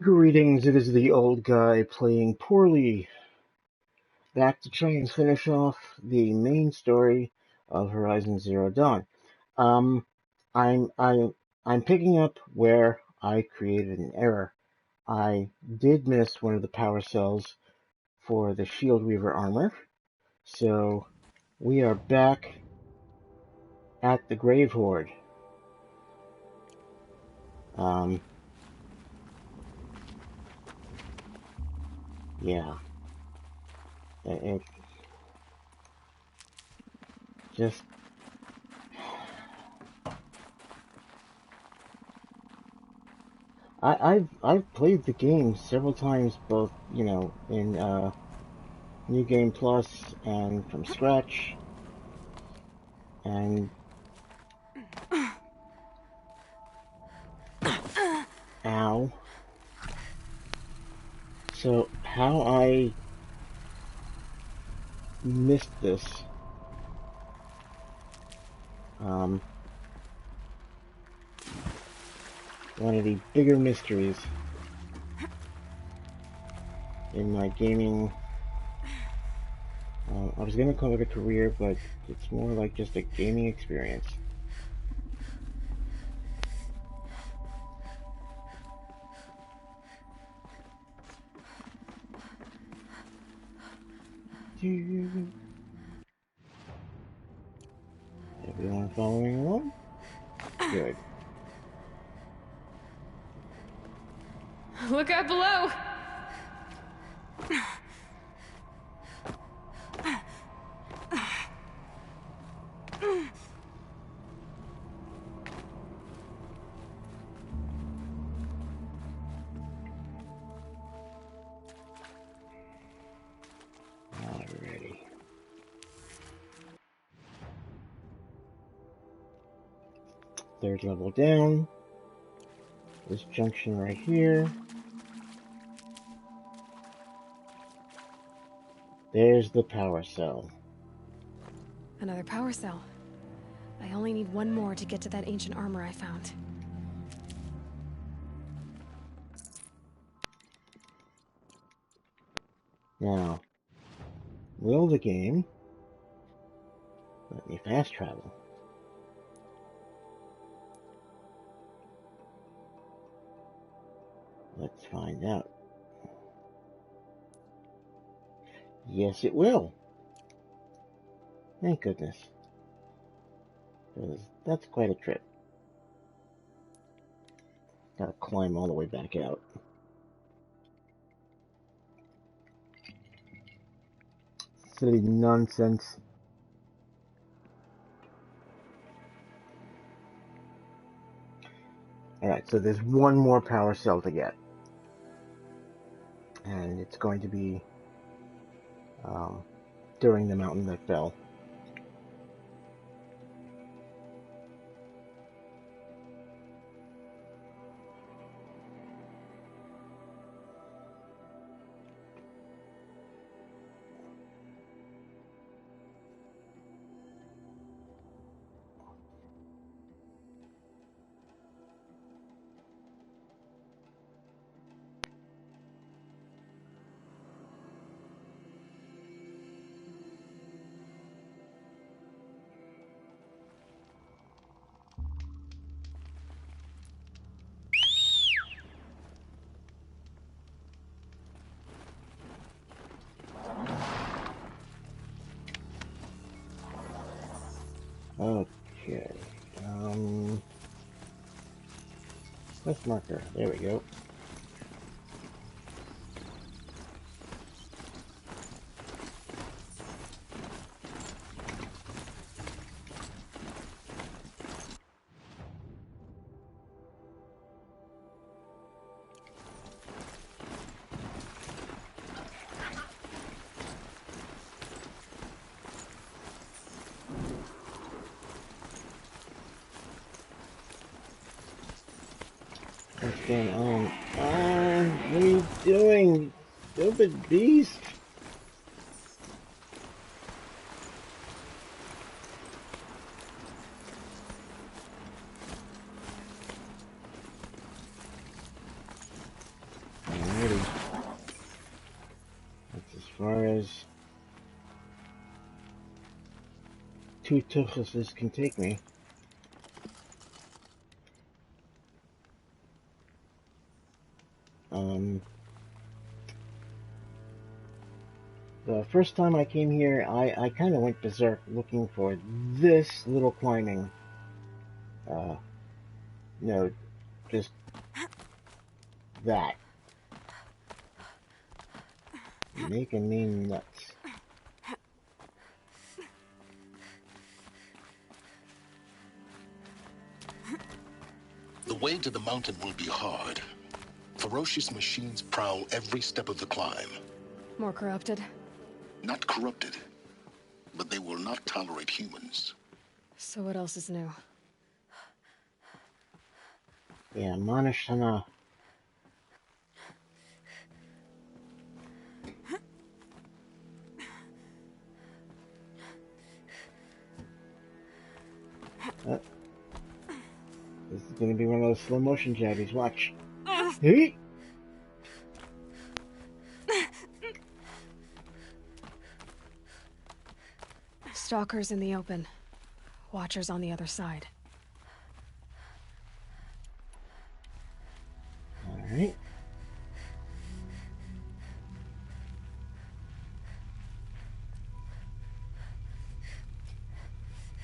Greetings, it is the old guy playing poorly, back to try and finish off the main story of Horizon Zero Dawn. Um, I'm I'm I'm picking up where I created an error. I did miss one of the power cells for the Shield Weaver armor, so we are back at the Grave Horde. Um, yeah, it just I've played the game several times, both in New Game Plus and from scratch, and ow. So how I missed this, um, one of the bigger mysteries in my gaming. I was gonna call it a career, but it's more like just a gaming experience. Everyone following along? Good. Look out below! Alrighty. Third level down. This junction right here. There's the power cell. Another power cell. I only need one more to get to that ancient armor I found. Now, will the game let me fast travel? Let's find out. Yes, it will. Thank goodness. Because that's quite a trip. Gotta climb all the way back out. Silly nonsense. Alright, so there's one more power cell to get. And it's going to be during the mountain that fell. Okay. Quest marker. There we go. What's going on? What are you doing? Stupid beast! as two tuchuses can take me. The first time I came here, I kind of went berserk looking for this little climbing node. Just that. Making me nuts. The way to the mountain will be hard. Ferocious machines prowl every step of the climb. More corrupted? Not corrupted, but they will not tolerate humans. So what else is new? Yeah, Manashana. This is gonna be one of those slow motion jabbies. Watch. Hey! Stalkers in the open. Watchers on the other side. Alright.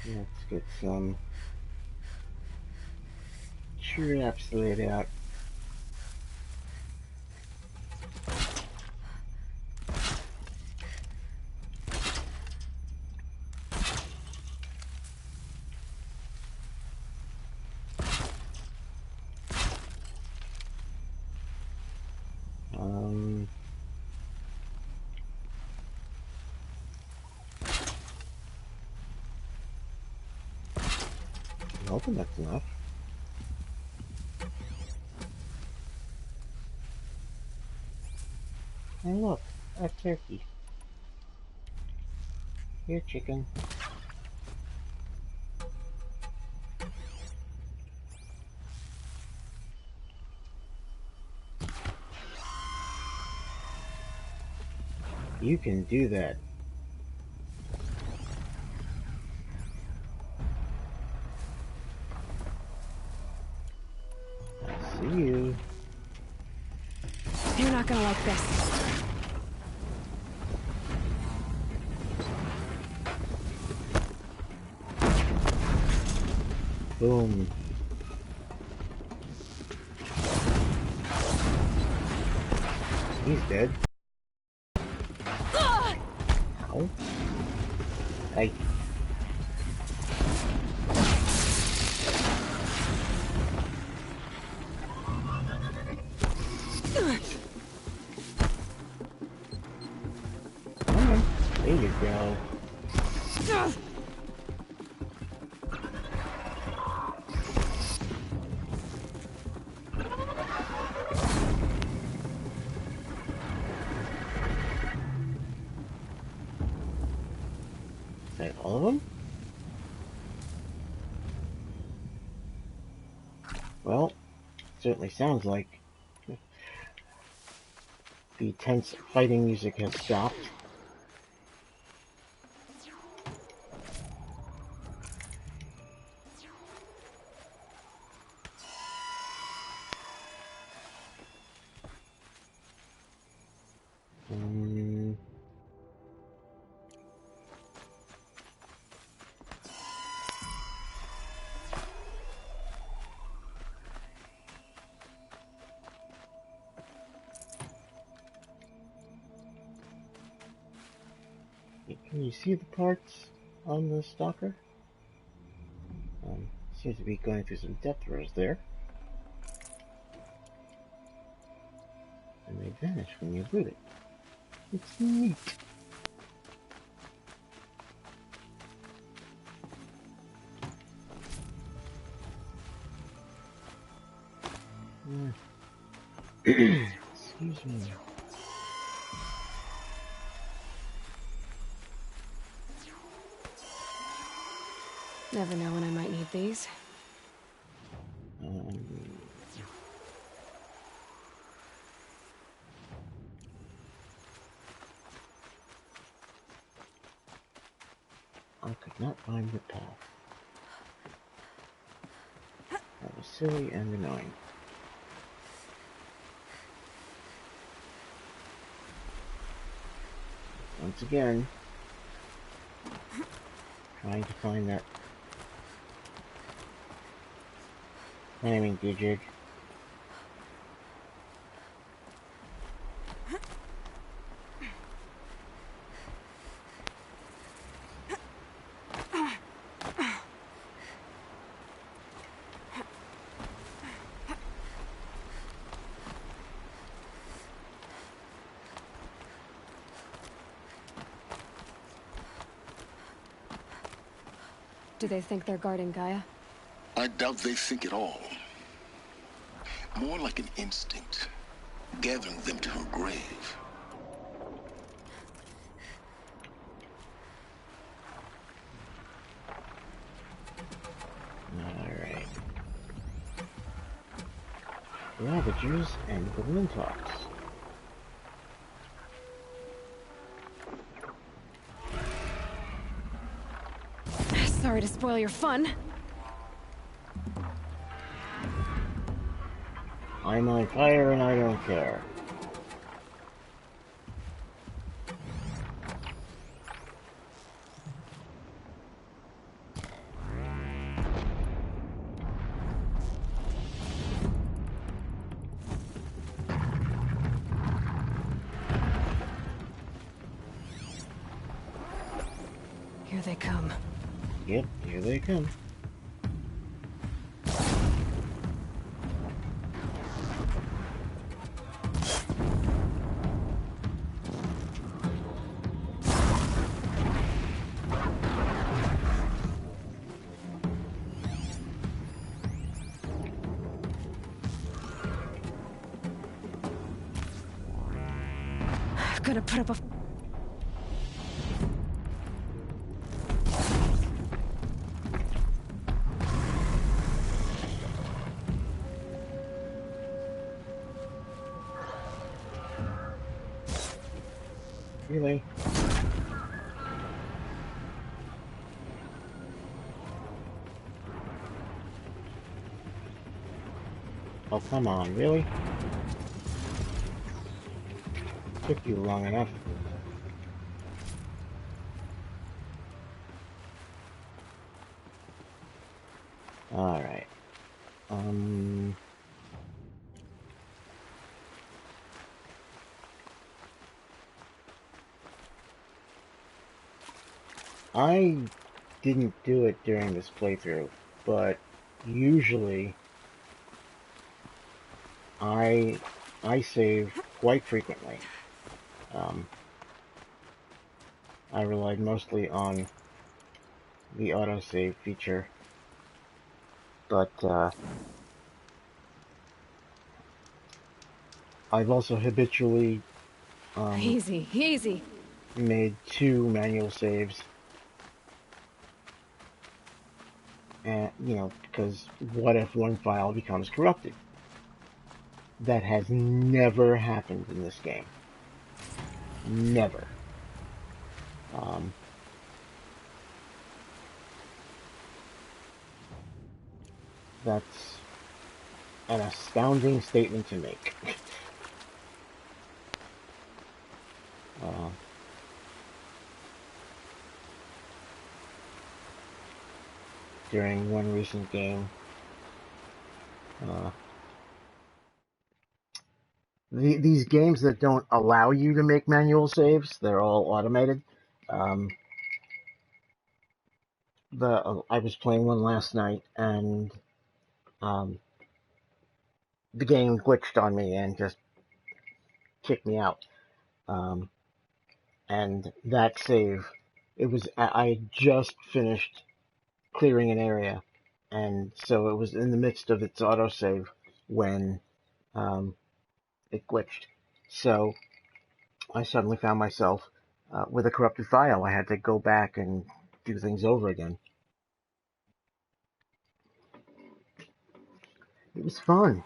Let's get some traps laid out. I'm hoping that's enough. Hey look, a turkey. Here, chicken. You can do that. I see you. You're not gonna like this. Boom. He's dead. Ow. Hey. Come on. There you go. Is that all of them? Well, certainly sounds like the tense fighting music has stopped. Can you see the parts on the stalker? Seems to be going through some depth throws there. And they vanish when you boot it. It's neat. Excuse me. Never know when I might need these. not find the path. That was silly and annoying. Once again, trying to find that timing digit. Do they think they're guarding Gaia? I doubt they think at all. More like an instinct, gathering them to her grave. Alright. Ravagers and Glintox. Sorry to spoil your fun. I'm on fire and I don't care. Here they come. Yep, here they come. I've got to put up a... Really? Oh, come on, really? Took you long enough. Alright. I didn't do it during this playthrough, but usually I save quite frequently. I relied mostly on the autosave feature, but I've also habitually Easy, easy. made 2 manual saves. And, because what if one file becomes corrupted? That has never happened in this game. Never. That's an astounding statement to make. During one recent game, these games that don't allow you to make manual saves, they're all automated. I was playing one last night, and the game glitched on me and just kicked me out. And that save, I had just finished clearing an area, and so it was in the midst of its autosave when it glitched. So I suddenly found myself with a corrupted file. I had to go back and do things over again. It was fun.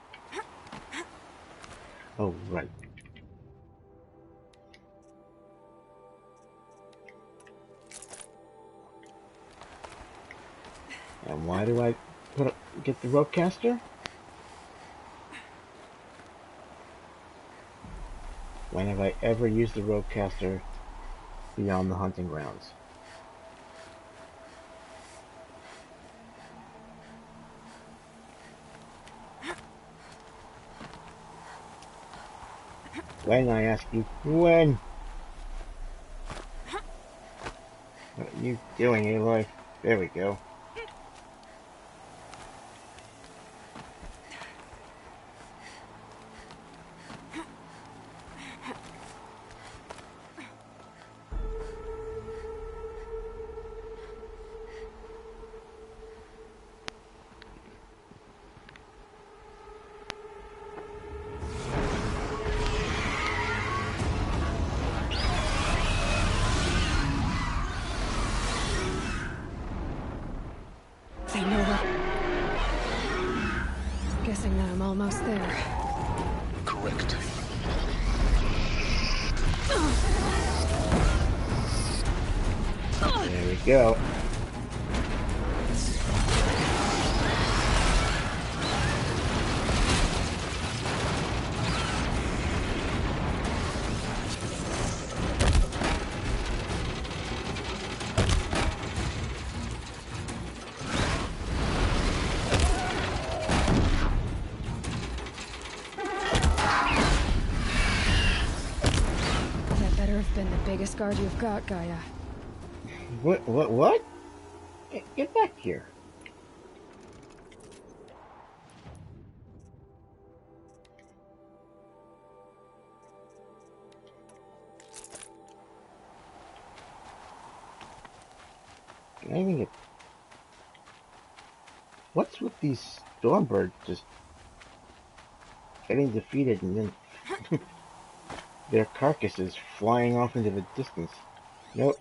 Oh, right. And why do I get the rope caster? When have I ever used the rope caster beyond the hunting grounds? When, I ask you, when? What are you doing, Aloy? There we go. They know what. Guessing that I'm almost there. Correct. There we go. That better have been the biggest guard you've got, Gaia. What? Get back here. Can I even get... What's with these Stormbirds just getting defeated and then their carcasses flying off into the distance? Nope.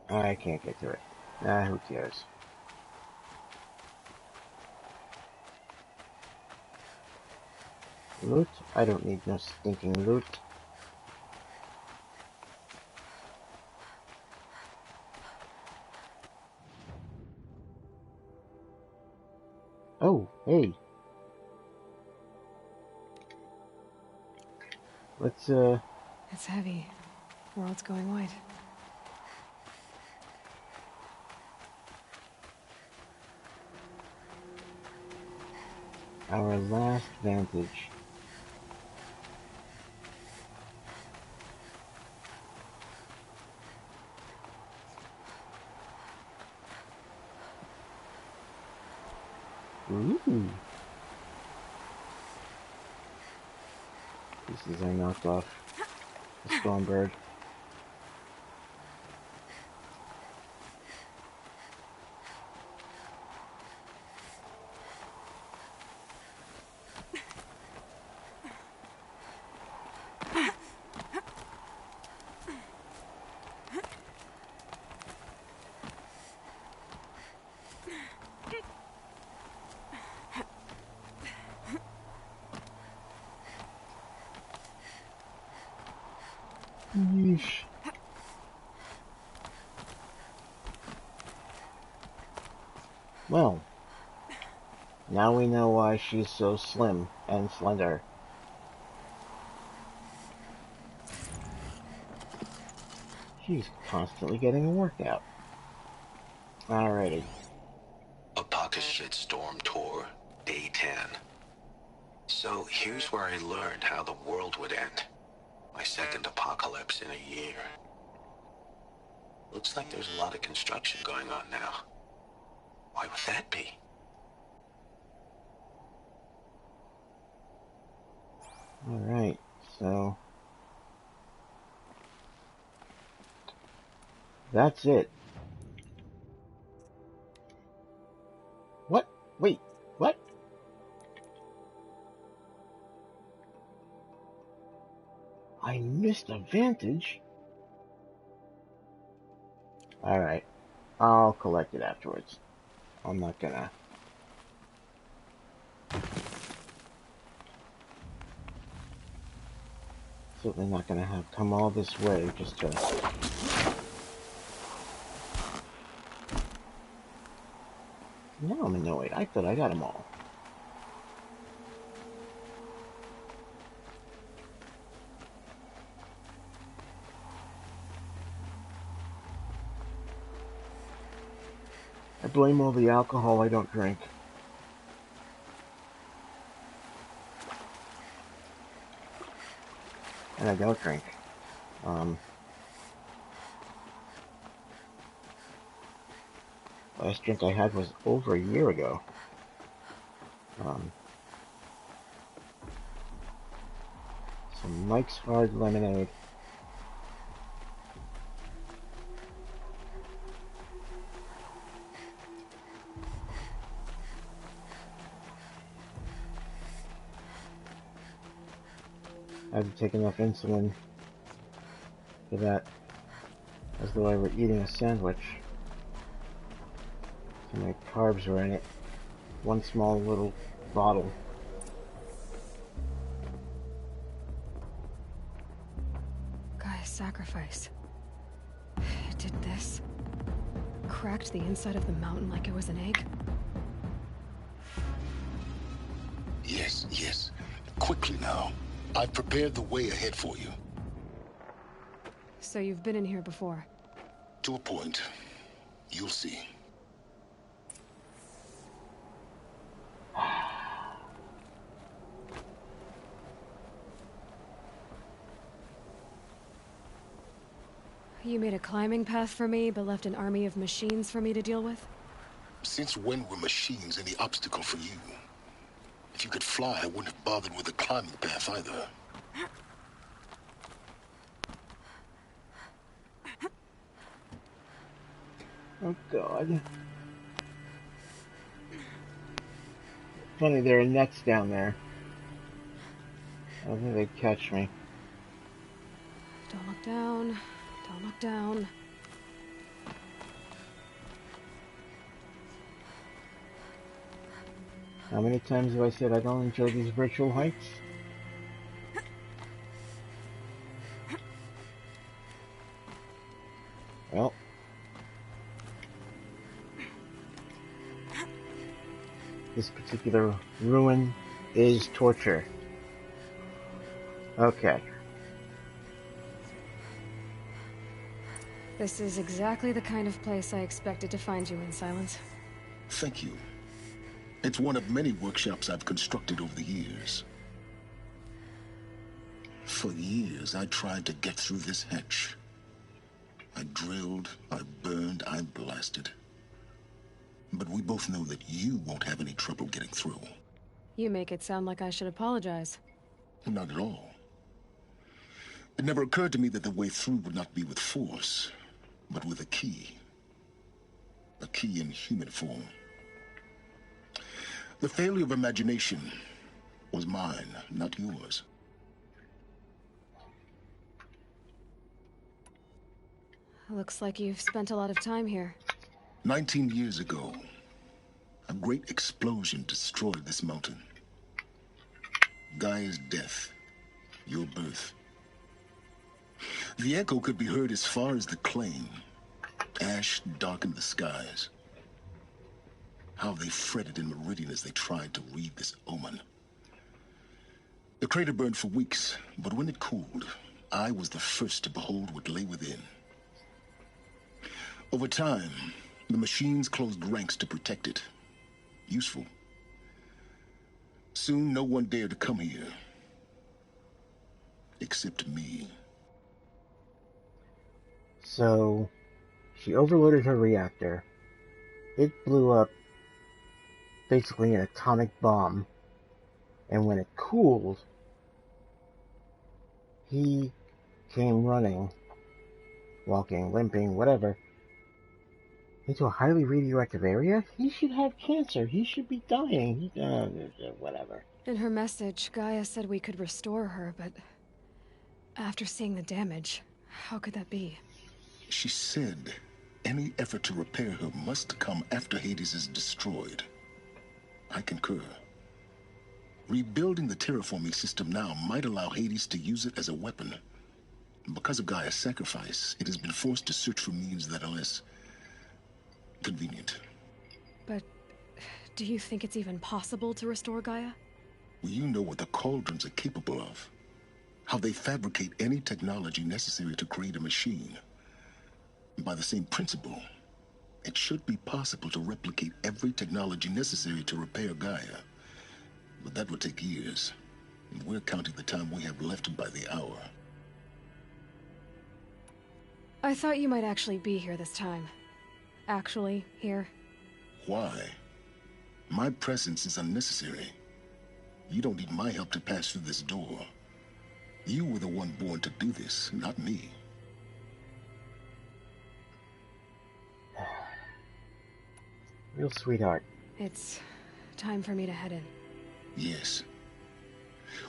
I can't get to it. Ah, who cares? Loot? I don't need no stinking loot. Oh, hey. Let's, It's heavy. World's going white. our last vantage. Ooh. This is a knockoff. A Stormbird. Yeesh. Well, now we know why she's so slim and slender. She's constantly getting a workout. Alrighty. Apocalypse Storm Tour, Day 10. So here's where I learned how the world would end. My second apocalypse in a year. Looks like there's a lot of construction going on now. Why would that be? Alright, so... that's it. What? Wait, what? I missed a vantage? Alright, I'll collect it afterwards. I'm not gonna... certainly not gonna have come all this way just to... Now I'm annoyed. I thought I got them all. I blame all the alcohol I don't drink. And I don't drink. Last drink I had was over a year ago. Some Mike's Hard Lemonade. I had to take enough insulin for that, as though I were eating a sandwich. So my carbs were in it. One small little bottle. Gaia's sacrifice. It did this. Cracked the inside of the mountain like it was an egg. Yes, yes. Quickly now. I've prepared the way ahead for you. So you've been in here before? To a point. You'll see. You made a climbing path for me, but left an army of machines for me to deal with? Since when were machines any obstacle for you? If you could fly, I wouldn't have bothered with the climbing path either. Oh God. Funny, there are nets down there. I don't think they'd catch me. Don't look down. Don't look down. How many times have I said I don't enjoy these virtual hikes? Well. This particular ruin is torture. Okay. This is exactly the kind of place I expected to find you in, Silence. Thank you. It's one of many workshops I've constructed over the years. For years, I tried to get through this hatch. I drilled, I burned, I blasted. But we both know that you won't have any trouble getting through. You make it sound like I should apologize. Not at all. It never occurred to me that the way through would not be with force, but with a key. A key in human form. The failure of imagination was mine, not yours. Looks like you've spent a lot of time here. 19 years ago, a great explosion destroyed this mountain. Gaia's death, your birth. The echo could be heard as far as the claim. Ash darkened the skies. How they fretted in Meridian as they tried to read this omen. The crater burned for weeks, but when it cooled, I was the first to behold what lay within. Over time, the machines closed ranks to protect it. Useful. Soon, no one dared to come here. Except me. So, she overloaded her reactor. It blew up basically an atomic bomb. And when it cooled, he came running, walking, limping, whatever, into a highly radioactive area. He should have cancer. He should be dying. Whatever. In her message, Gaia said we could restore her, but after seeing the damage, how could that be? She said any effort to repair her must come after Hades is destroyed. I concur. Rebuilding the terraforming system now might allow Hades to use it as a weapon. Because of Gaia's sacrifice, it has been forced to search for means that are less convenient. But Do you think it's even possible to restore Gaia? Well, you know what the cauldrons are capable of. How they fabricate any technology necessary to create a machine. And by the same principle, it should be possible to replicate every technology necessary to repair Gaia. But that would take years. And we're counting the time we have left by the hour. I thought you might actually be here this time. Actually, here. Why? My presence is unnecessary. You don't need my help to pass through this door. You were the one born to do this, not me. Real sweetheart. It's time for me to head in. Yes.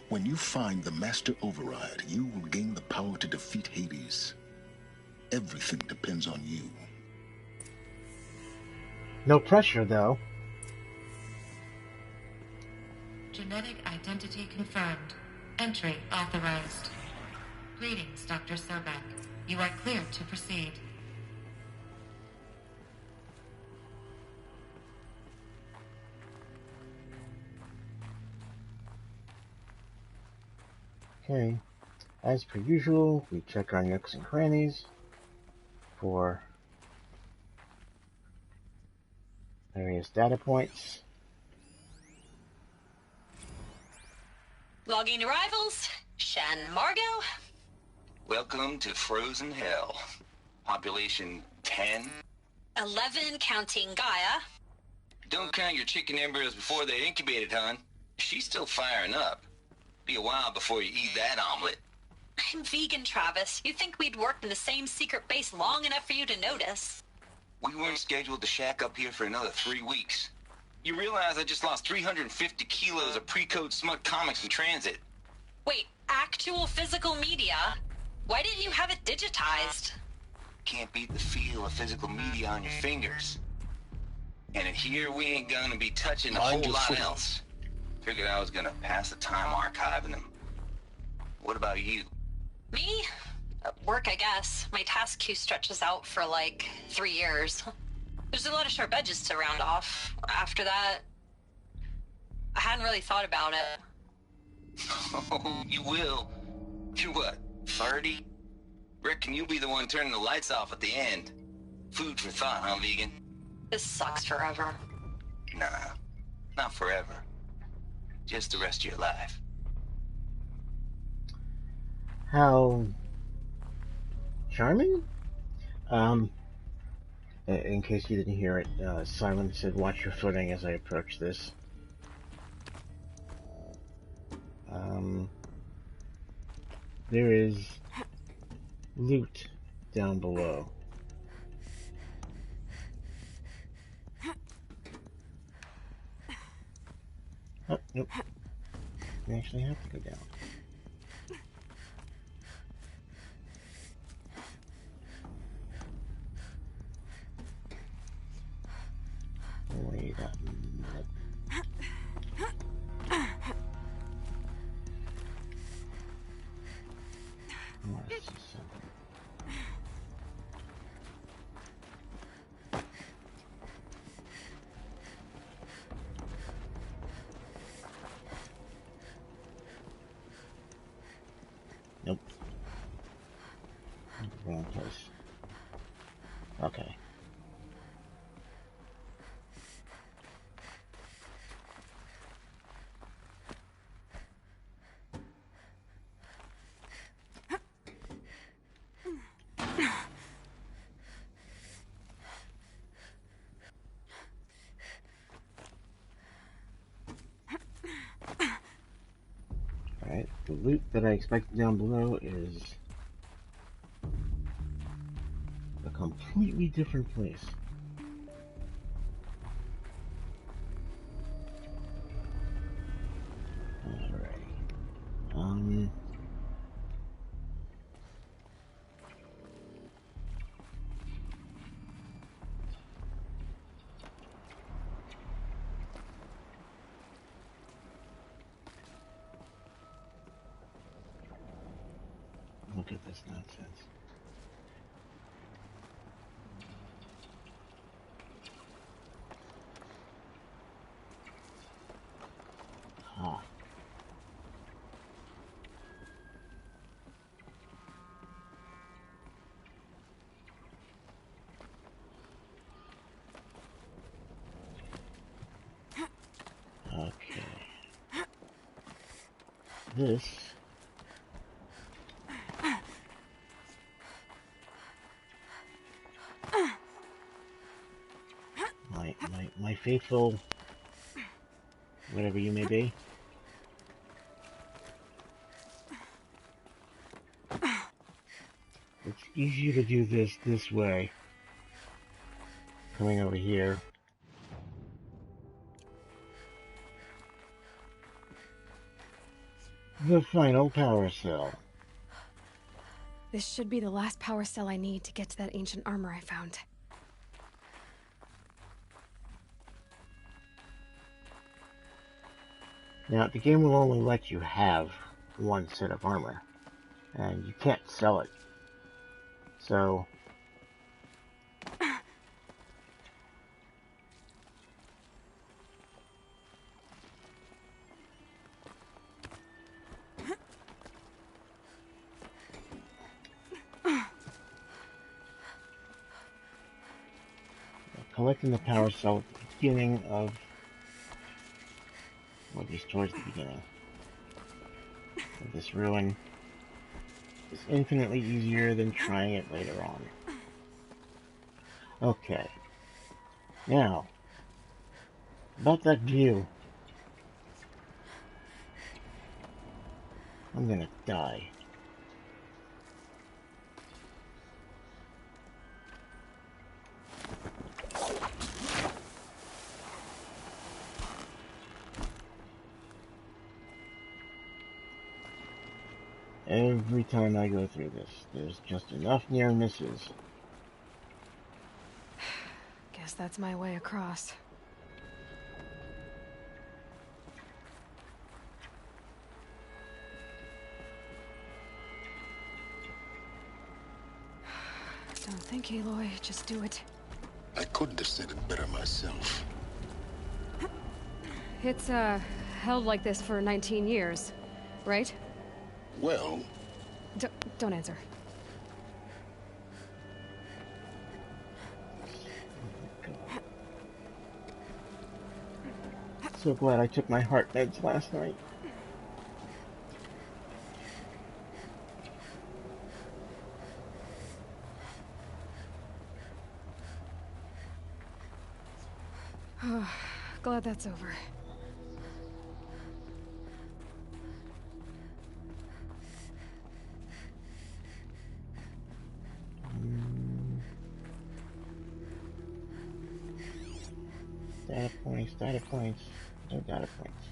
When you find the Master Override, you will gain the power to defeat Hades. Everything depends on you. No pressure, though. Genetic identity confirmed. Entry authorized. Greetings, Dr. Sobek. You are cleared to proceed. Okay. As per usual, we check our nooks and crannies for various data points. Logging arrivals. Shan Margot. Welcome to Frozen Hell. Population 10. 11 counting Gaia. Don't count your chicken embryos before they're incubated, hon. She's still firing up. Be a while before you eat that omelet. I'm vegan, Travis. You'd think we'd worked in the same secret base long enough for you to notice. We weren't scheduled to shack up here for another 3 weeks. You realize I just lost 350 kilos of pre-code smut comics in transit. Wait, actual physical media? Why didn't you have it digitized? Can't beat the feel of physical media on your fingers. And in here, we ain't gonna be touching a whole lot else. Figured I was gonna pass the time archiving them. What about you? Me? Work, I guess. My task queue stretches out for like 3 years. There's a lot of sharp edges to round off. After that, I hadn't really thought about it. Oh, you will. You're what, 30? Reckon you'll be the one turning the lights off at the end. Food for thought, huh, vegan? This sucks forever. Nah, not forever. Just the rest of your life. How charming? In case you didn't hear it, Simon said, "Watch your footing" as I approach this. There is loot down below. Oh, nope. We actually have to go down. Wait a minute. Let's see something. Nope. Wrong place. Okay. Alright, the loot that I expected down below is a completely different place. Alrighty. Look at this nonsense. Okay. This my faithful, whatever you may be. It's easier to do this way. Coming over here. The final power cell. This should be the last power cell I need to get to that ancient armor I found. Now, the game will only let you have one set of armor, and you can't sell it. So, collecting the power cell at the beginning of, well, at least towards the beginning of this ruin is infinitely easier than trying it later on. Okay. Now, about that view. I'm gonna die. Every time I go through this, there's just enough near misses. Guess that's my way across. Don't think, Aloy. Just do it. I couldn't have said it better myself. It's, held like this for 19 years, right? Well, Don't answer. So glad I took my heart meds last night. Glad that's over. Data points, no data points.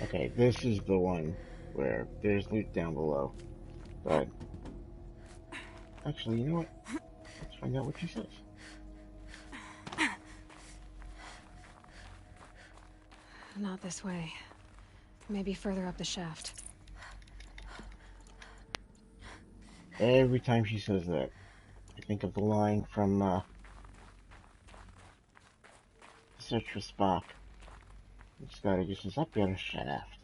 Okay, this is the one where there's loot down below. But, actually, you know what? Let's find out what she says. Not this way. Maybe further up the shaft. Every time she says that, I think of the line from, Search for Spock. Scotty just says, up your shaft.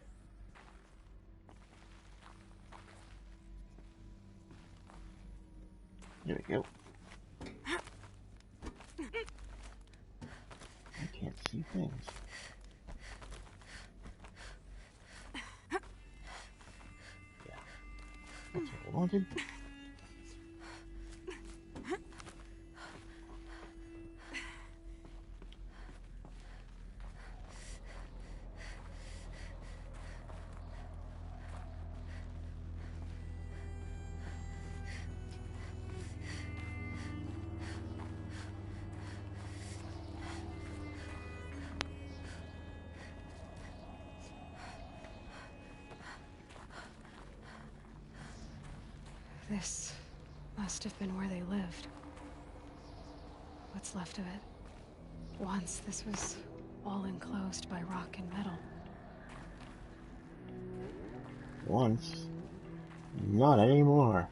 There we go. I can't see things. Yeah, that's what I wanted. This must have been where they lived. What's left of it. Once, this was all enclosed by rock and metal. Once. Not anymore.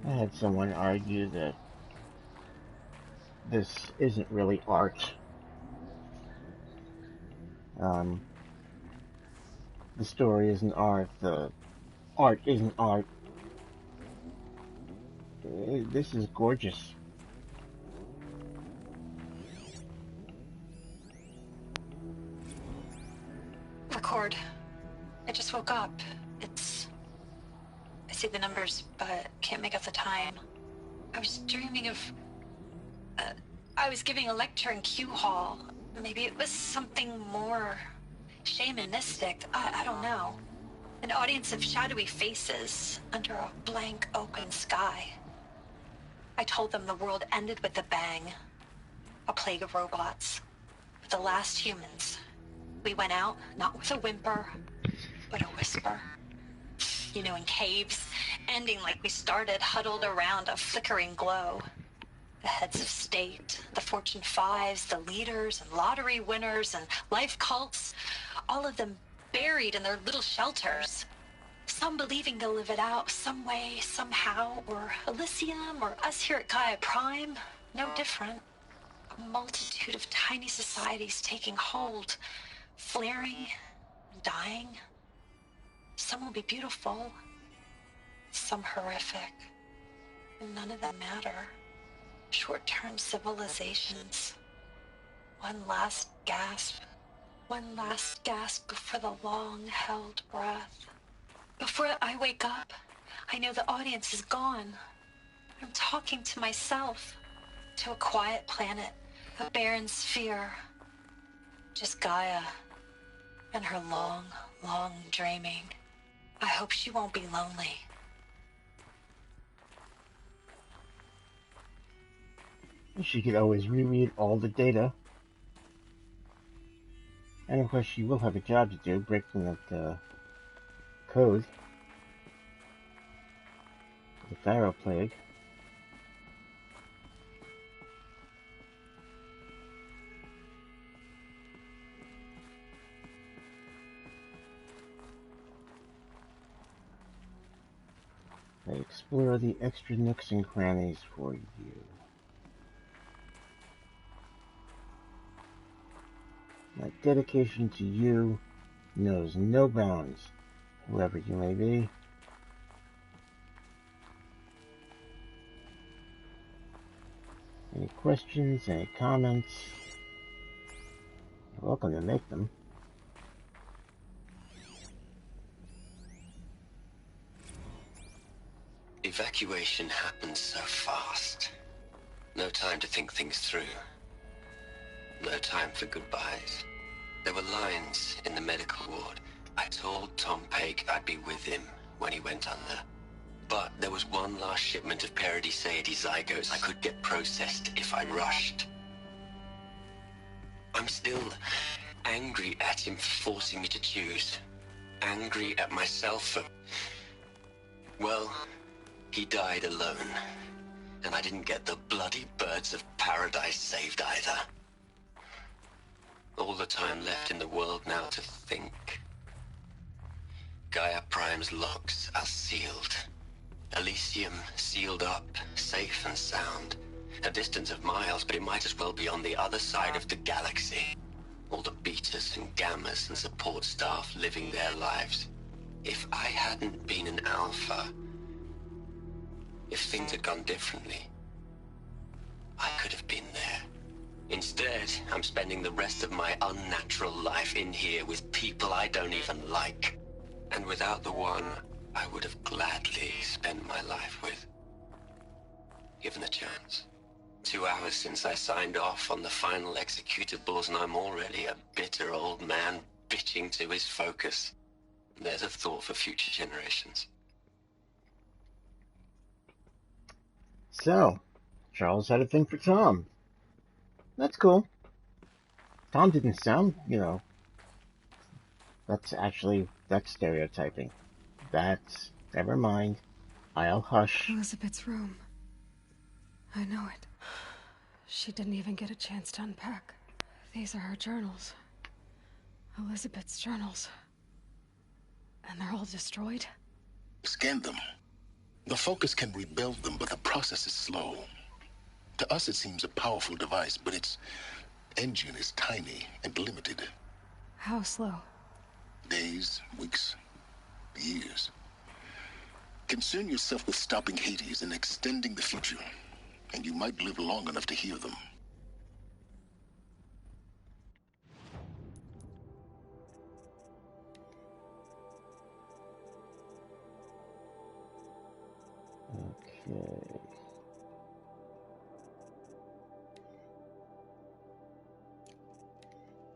I had someone argue that this isn't really art. The story isn't art. The art isn't art. This is gorgeous. Record. I just woke up. I see the numbers, but can't make out the time. I was dreaming of... I was giving a lecture in Q Hall. Maybe it was something more shamanistic. I don't know. An audience of shadowy faces under a blank open sky. I told them the world ended with a bang. A plague of robots. With the last humans. We went out, not with a whimper, but a whisper. You know, in caves, ending like we started, huddled around a flickering glow. The heads of state, the Fortune 5s, the leaders and lottery winners and life cults, all of them buried in their little shelters. Some believing they'll live it out some way, somehow, or Elysium, or us here at Gaia Prime, no different. A multitude of tiny societies taking hold, flaring, dying. Some will be beautiful, some horrific, and none of them matter. Short-term civilizations. One last gasp before the long-held breath. Before I wake up, I know the audience is gone. I'm talking to myself, to a quiet planet, a barren sphere. Just Gaia and her long, long dreaming. I hope she won't be lonely. She could always reread all the data. And of course she will have a job to do, breaking that code. The Pharaoh Plague. They explore the extra nooks and crannies for you. My dedication to you knows no bounds, whoever you may be. Any questions, any comments? You're welcome to make them. Evacuation happened so fast. No time to think things through. No time for goodbyes. There were lines in the medical ward. I told Tom Pake I'd be with him when he went under. But there was one last shipment of Paradis-Saidy zygotes I could get processed if I rushed. I'm still angry at him for forcing me to choose. Angry at myself for... Well, he died alone. And I didn't get the bloody birds of paradise saved either. All the time left in the world now to think. Gaia Prime's locks are sealed. Elysium sealed up, safe and sound. A distance of miles, but it might as well be on the other side of the galaxy. All the betas and gammas and support staff living their lives. If I hadn't been an alpha, if things had gone differently, I could have been there. Instead, I'm spending the rest of my unnatural life in here with people I don't even like. And without the one I would have gladly spent my life with. Given the chance. 2 hours since I signed off on the final executables, and I'm already a bitter old man bitching to his focus. There's a thought for future generations. So, Charles had a thing for Tom. That's cool. Tom didn't sound, that's stereotyping. Never mind. I'll hush. Elizabeth's room. I know it. She didn't even get a chance to unpack. These are her journals. Elizabeth's journals. And they're all destroyed? Scan them. The Focus can rebuild them, but the process is slow. To us, it seems a powerful device, but its engine is tiny and limited. How slow? Days, weeks, years. Concern yourself with stopping Hades and extending the future, and you might live long enough to hear them. Okay.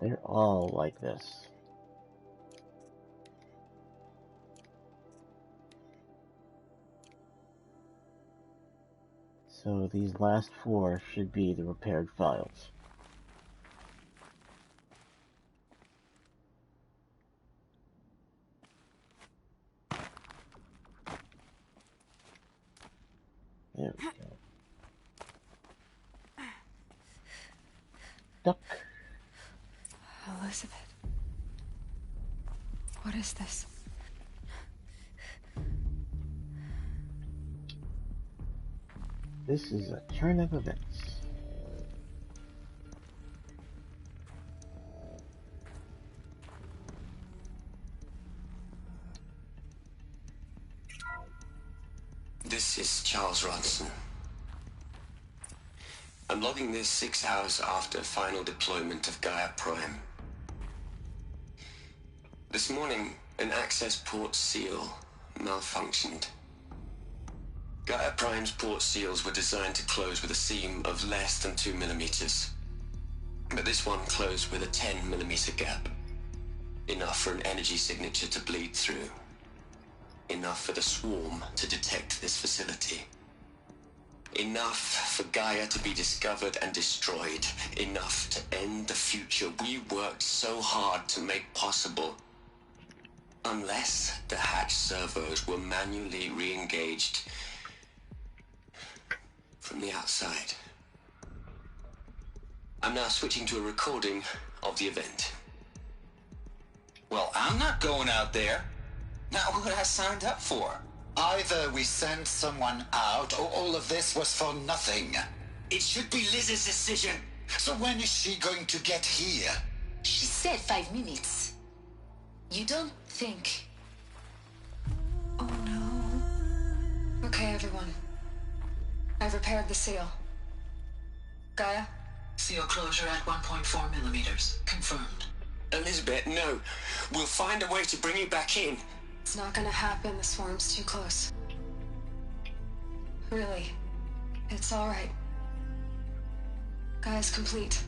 They're all like this. So these last 4 should be the repaired files. There we go. Duck. Elizabeth. What is this? This is a turn of events. This is Charles Ronson. I'm logging this 6 hours after final deployment of Gaia Prime. This morning, an access port seal malfunctioned. Gaia Prime's port seals were designed to close with a seam of less than 2 millimeters. But this one closed with a 10 millimeter gap. Enough for an energy signature to bleed through. Enough for the swarm to detect this facility. Enough for Gaia to be discovered and destroyed. Enough to end the future we worked so hard to make possible. Unless the hatch servos were manually re-engaged from the outside. I'm now switching to a recording of the event. Well, I'm not going out there. Not what I signed up for. Either we send someone out, or all of this was for nothing. It should be Liz's decision. So when is she going to get here? She said 5 minutes. You don't think... Oh no. Okay, everyone. I've repaired the seal. Gaia? Seal closure at 1.4 millimeters. Confirmed. Elizabeth, no. We'll find a way to bring you back in. It's not gonna happen. The swarm's too close. Really. It's alright. Gaia's complete.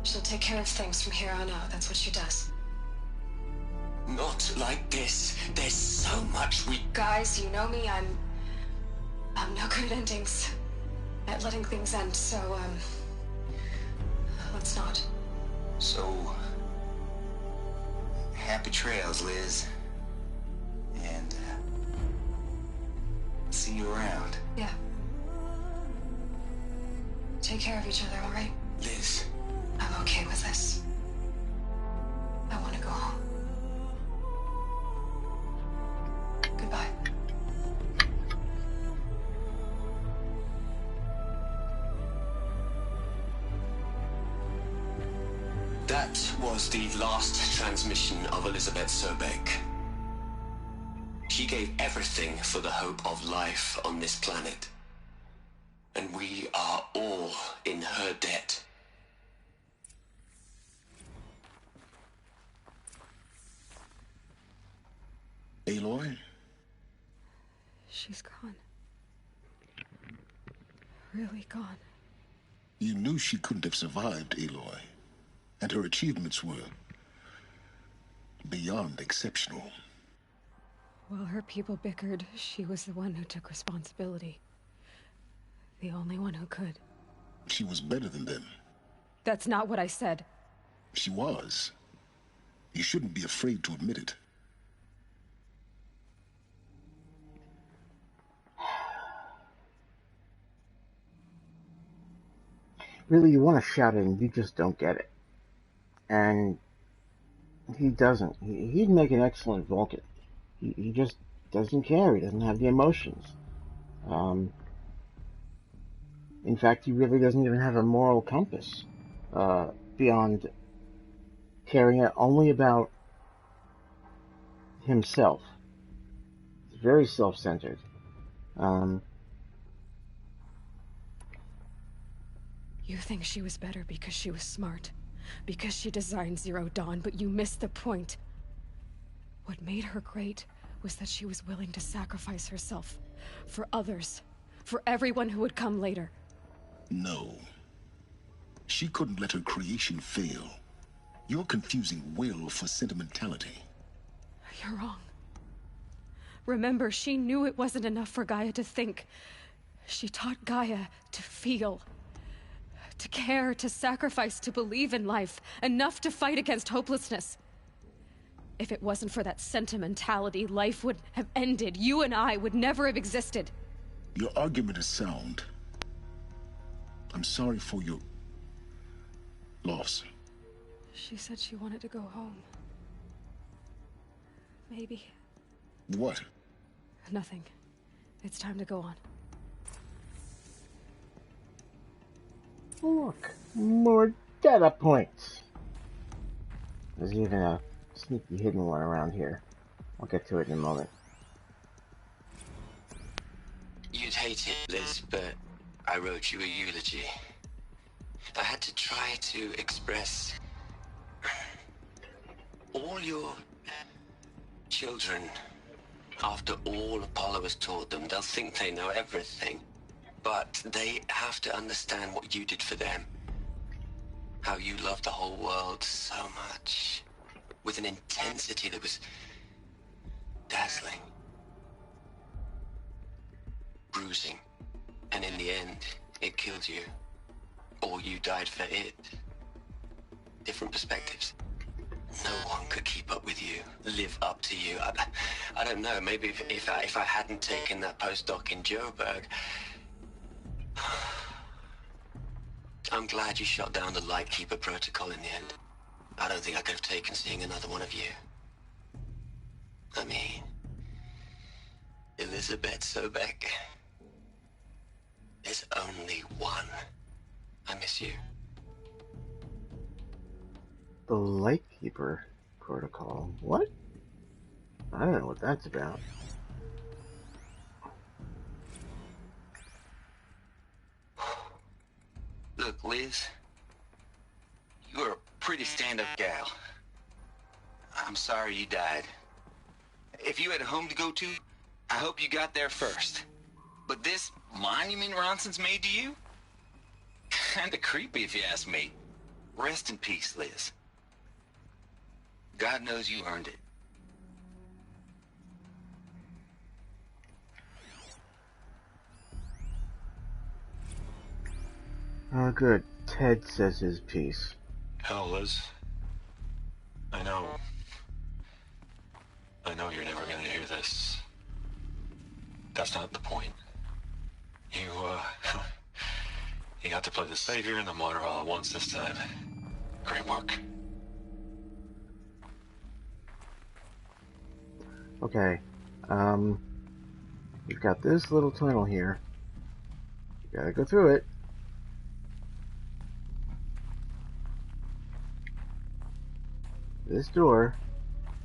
She'll take care of things from here on out. That's what she does. Not like this. There's so much we... Guys, you know me. I'm no good at endings. At letting things end, so, let's not. So... happy trails, Liz. And, see you around. Yeah. Take care of each other, alright? Liz. I'm okay with this. I want to go home. Goodbye. That was the last transmission of Elizabeth Sobek. She gave everything for the hope of life on this planet. And we are all in her debt. Aloy? She's gone. Really gone. You knew she couldn't have survived, Aloy. And her achievements were beyond exceptional. While her people bickered, she was the one who took responsibility. The only one who could. She was better than them. That's not what I said. She was. You shouldn't be afraid to admit it. Really, you want to shout it and you just don't get it. And he doesn't. He'd make an excellent Vulcan. He just doesn't care. He doesn't have the emotions. In fact, he really doesn't even have a moral compass beyond caring only about himself. He's very self-centered. You think she was better because she was smart, because she designed Zero Dawn, but you missed the point. What made her great was that she was willing to sacrifice herself for others, for everyone who would come later. No. She couldn't let her creation fail. You're confusing will for sentimentality. You're wrong. Remember, she knew it wasn't enough for Gaia to think. She taught Gaia to feel. To care, to sacrifice, to believe in life. Enough to fight against hopelessness. If it wasn't for that sentimentality, life would have ended. You and I would never have existed. Your argument is sound. I'm sorry for your loss. She said she wanted to go home. Maybe. What? Nothing. It's time to go on. Look, more data points. There's even a sneaky hidden one around here. I'll get to it in a moment. You'd hate it, Liz, but I wrote you a eulogy. I had to try to express all your children. After all Apollo has taught them, they'll think they know everything. But they have to understand what you did for them. How you loved the whole world so much. With an intensity that was dazzling. Bruising. And in the end, it killed you. Or you died for it. Different perspectives. No one could keep up with you, live up to you. I don't know, maybe if I hadn't taken that postdoc in Joburg. I'm glad you shot down the Lightkeeper protocol in the end. I don't think I could have taken seeing another one of you. I mean, Elizabeth Sobek. There's only one. I miss you. The Lightkeeper protocol. What? I don't know what that's about. Look, Liz, you're a pretty stand-up gal. I'm sorry you died. If you had a home to go to, I hope you got there first. But this monument Ronson's made to you? Kinda creepy if you ask me. Rest in peace, Liz. God knows you earned it. Oh, good. Ted says his piece. Hell, Liz. I know you're never gonna hear this. That's not the point. You got to play the savior and the martyr all at once this time. Great work. Okay. We've got this little tunnel here. You gotta go through it. This door,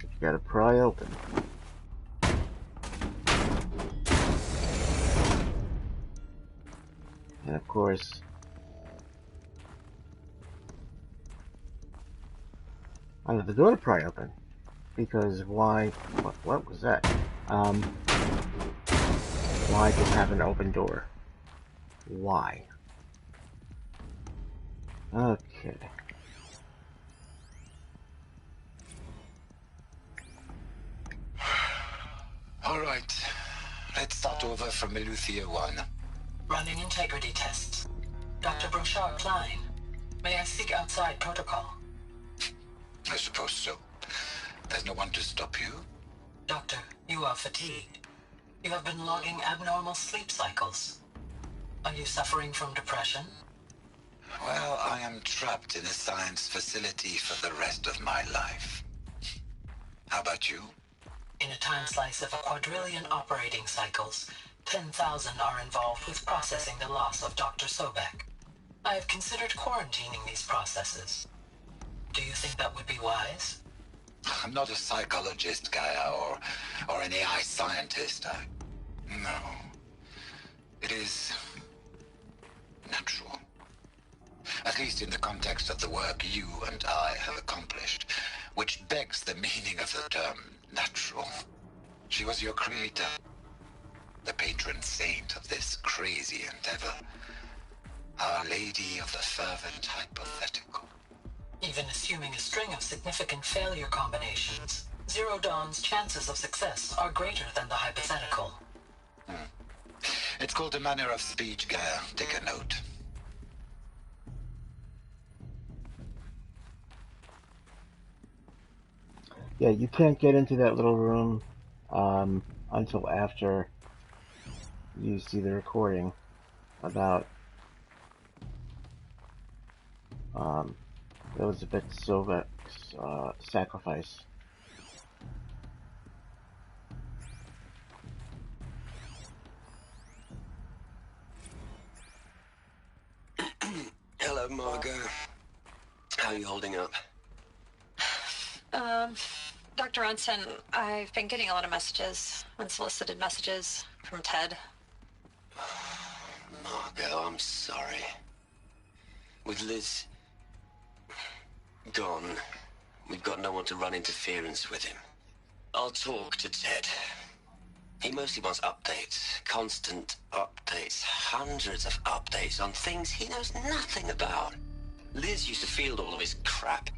you gotta pry open. And of course, I have the door to pry open. Because why, what was that? Why just have an open door? Why? Okay. All right. Let's start over from Eleuthia 1. Running integrity tests. Dr. Brouchard Klein, may I speak outside protocol? I suppose so. There's no one to stop you. Doctor, you are fatigued. You have been logging abnormal sleep cycles. Are you suffering from depression? Well, I am trapped in a science facility for the rest of my life. How about you? In a time slice of a quadrillion operating cycles, 10,000 are involved with processing the loss of Dr. Sobek. I have considered quarantining these processes. Do you think that would be wise? I'm not a psychologist, Gaia, or an AI scientist. No. It is natural. At least in the context of the work you and I have accomplished, which begs the meaning of the term natural. She was your creator, the patron saint of this crazy endeavor, Our Lady of the Fervent Hypothetical. Even assuming a string of significant failure combinations, Zero Dawn's chances of success are greater than the hypothetical. It's called a manner of speech, Gaia. Take a note. Yeah, you can't get into that little room until after you see the recording about Elizabeth Sobek's sacrifice. Hello, Margot. How are you holding up? Dr. Ronson, I've been getting a lot of messages, unsolicited messages from Ted. Margot, I'm sorry. With Liz gone, we've got no one to run interference with him. I'll talk to Ted. He mostly wants updates, constant updates, hundreds of updates on things he knows nothing about. Liz used to field all of his crap.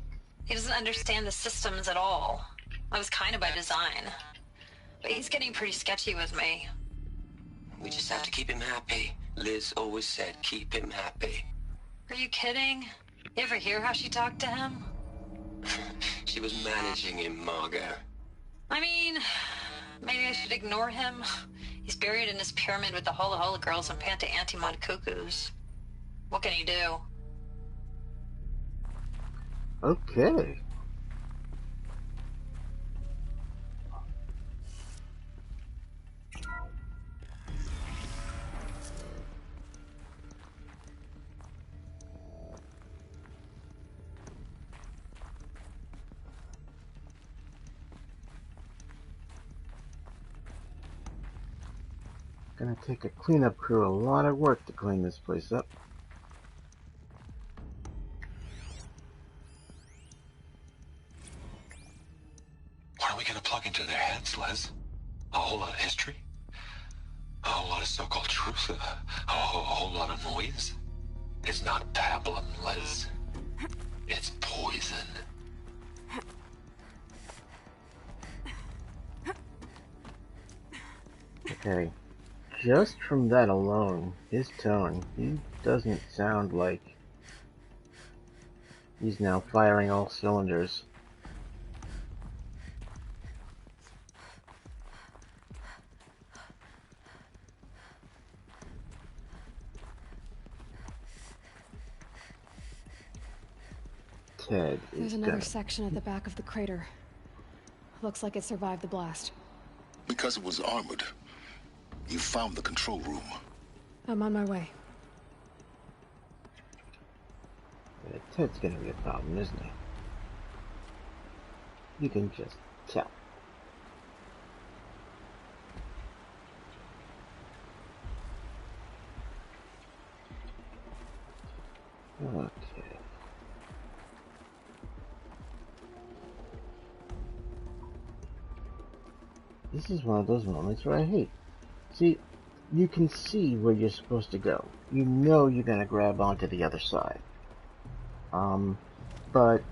He doesn't understand the systems at all. That was kind of by design. But he's getting pretty sketchy with me. We just have to keep him happy. Liz always said, keep him happy. Are you kidding? You ever hear how she talked to him? She was managing him, Margot. I mean, maybe I should ignore him. He's buried in his pyramid with the Hola Hola girls and Panta Antimon cuckoos. What can he do? Okay. Gonna take a cleanup crew a lot of work to clean this place up. What are we gonna plug into their heads, Liz? A whole lot of history? A whole lot of so-called truth? A whole lot of noise? It's not pablum, Liz. It's poison. Okay. Just from that alone, his tone, he doesn't sound like he's now firing all cylinders. Ted is There's another gonna... section at the back of the crater. Looks like it survived the blast. Because it was armored, you found the control room. I'm on my way. Yeah, Ted's gonna be a problem, isn't he? You can just tell. Okay. This is one of those moments where I hate. See, you can see where you're supposed to go. You know you're gonna grab onto the other side. But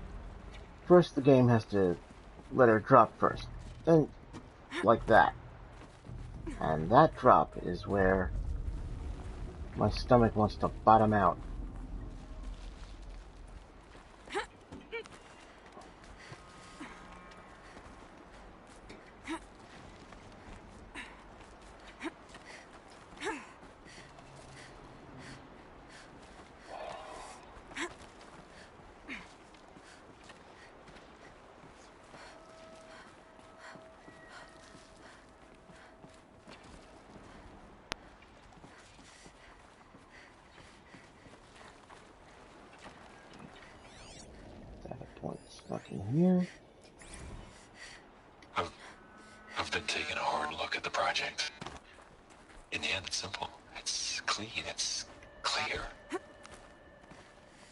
first the game has to let her drop first. Then, like that. And that drop is where my stomach wants to bottom out. Nothing here. I've been taking a hard look at the project. In the end, it's simple. It's clean. It's clear.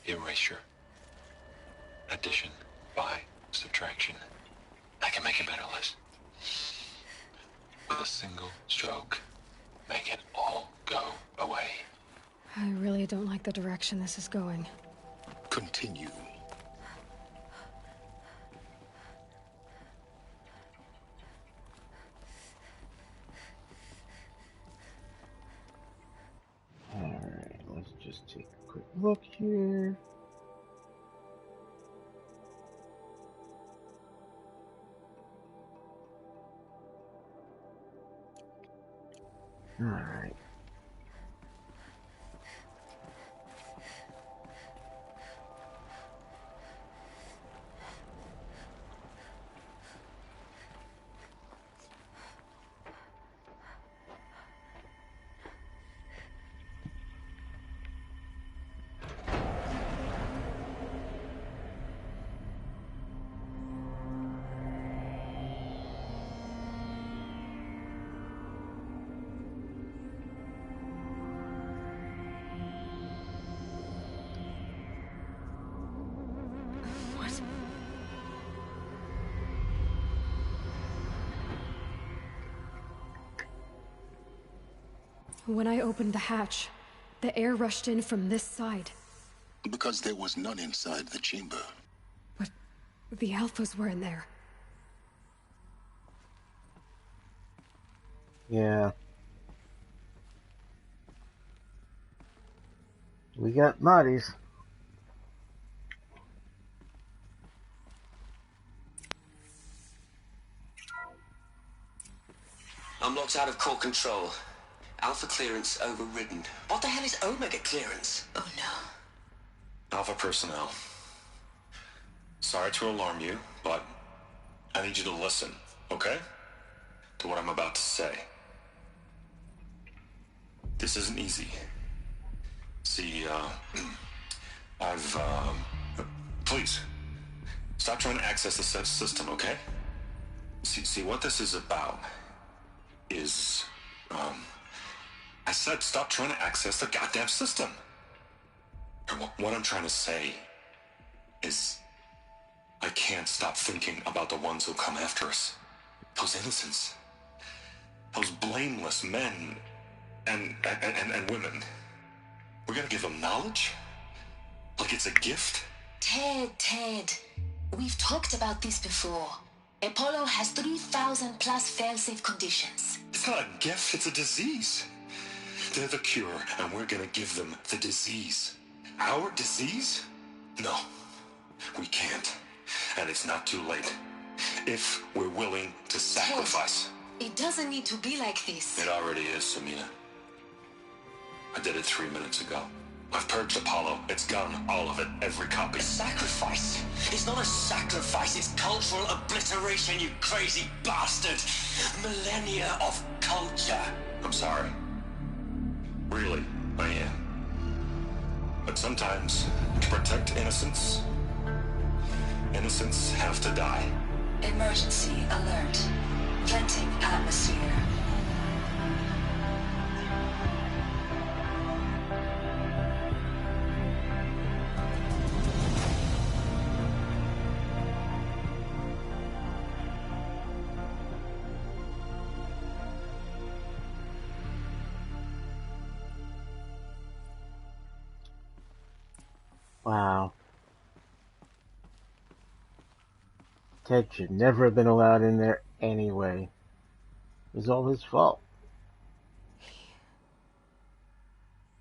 Erasure. Addition. By. Subtraction. I can make it better, Liz. With a single stroke. Make it all go away. I really don't like the direction this is going. Continue. Alright, let's just take a quick look here. Alright. What? When I opened the hatch, the air rushed in from this side. Because there was none inside the chamber. But the alphas were in there. Yeah. We got bodies. I'm locked out of core control. Alpha clearance overridden. What the hell is Omega clearance? Oh no. Alpha personnel. Sorry to alarm you, but I need you to listen, okay? To what I'm about to say. This isn't easy. See, please, stop trying to access the system, okay? See, what this is about is, I said stop trying to access the goddamn system. What I'm trying to say is I can't stop thinking about the ones who come after us. Those innocents. Those blameless men and women. We're gonna give them knowledge? Like it's a gift? Ted. We've talked about this before. Apollo has 3,000 plus fail-safe conditions. It's not a gift, it's a disease. They're the cure, and we're gonna give them the disease. Our disease? No, we can't. And it's not too late. If we're willing to sacrifice. Ted, it doesn't need to be like this. It already is, Samina. I did it 3 minutes ago. I've purged Apollo. It's gone. All of it. Every copy. A sacrifice? It's not a sacrifice, it's cultural obliteration, you crazy bastard! Millennia of culture! I'm sorry. Really, I am. But sometimes, to protect innocence, innocents have to die. Emergency alert. Venting atmosphere. Wow. Ted should never have been allowed in there anyway. It was all his fault.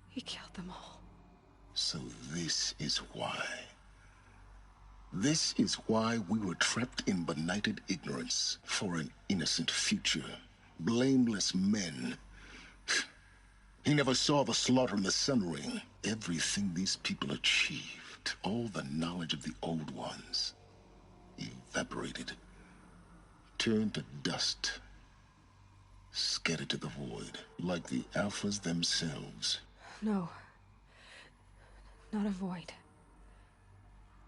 He killed them all. So this is why. This is why we were trapped in benighted ignorance for an innocent future. Blameless men. He never saw the slaughter in the Sun Ring. Everything these people achieved, all the knowledge of the old ones, evaporated, turned to dust, scattered to the void, like the Alphas themselves. No. Not a void.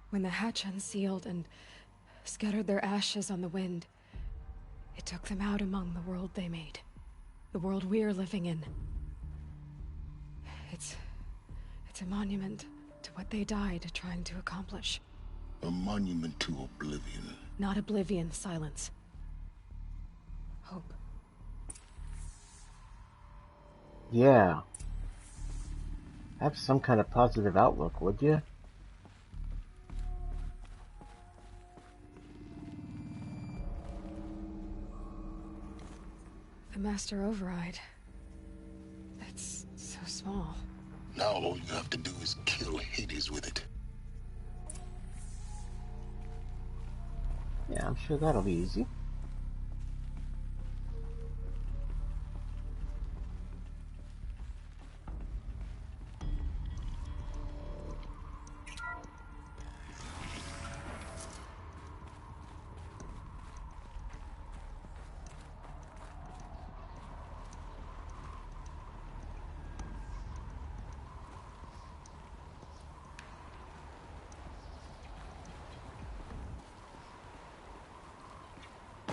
When the hatch unsealed and scattered their ashes on the wind. It took them out among the world they made. The world we're living in. It's a monument to what they died trying to accomplish. A monument to oblivion. Not oblivion, silence. Hope. Yeah. Have some kind of positive outlook, would you? The Master Override. It's so small. Now all you have to do is kill Hades with it. Yeah, I'm sure that'll be easy.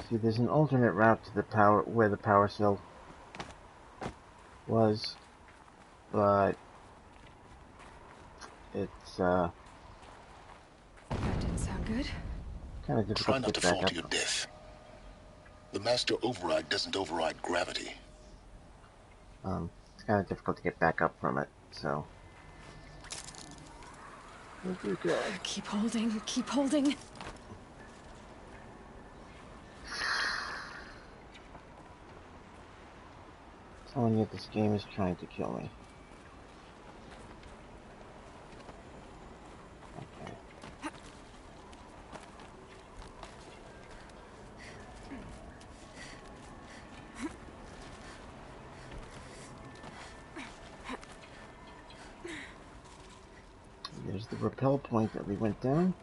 See, there's an alternate route to the power, where the power cell was, but it's, That didn't sound good. kind of Try difficult not to to get fall back to your up. death. The Master Override doesn't override gravity. It's kind of difficult to get back up from it, so. Okay. Keep holding, keep holding. Telling you this game is trying to kill me. Okay. There's the rappel point that we went down.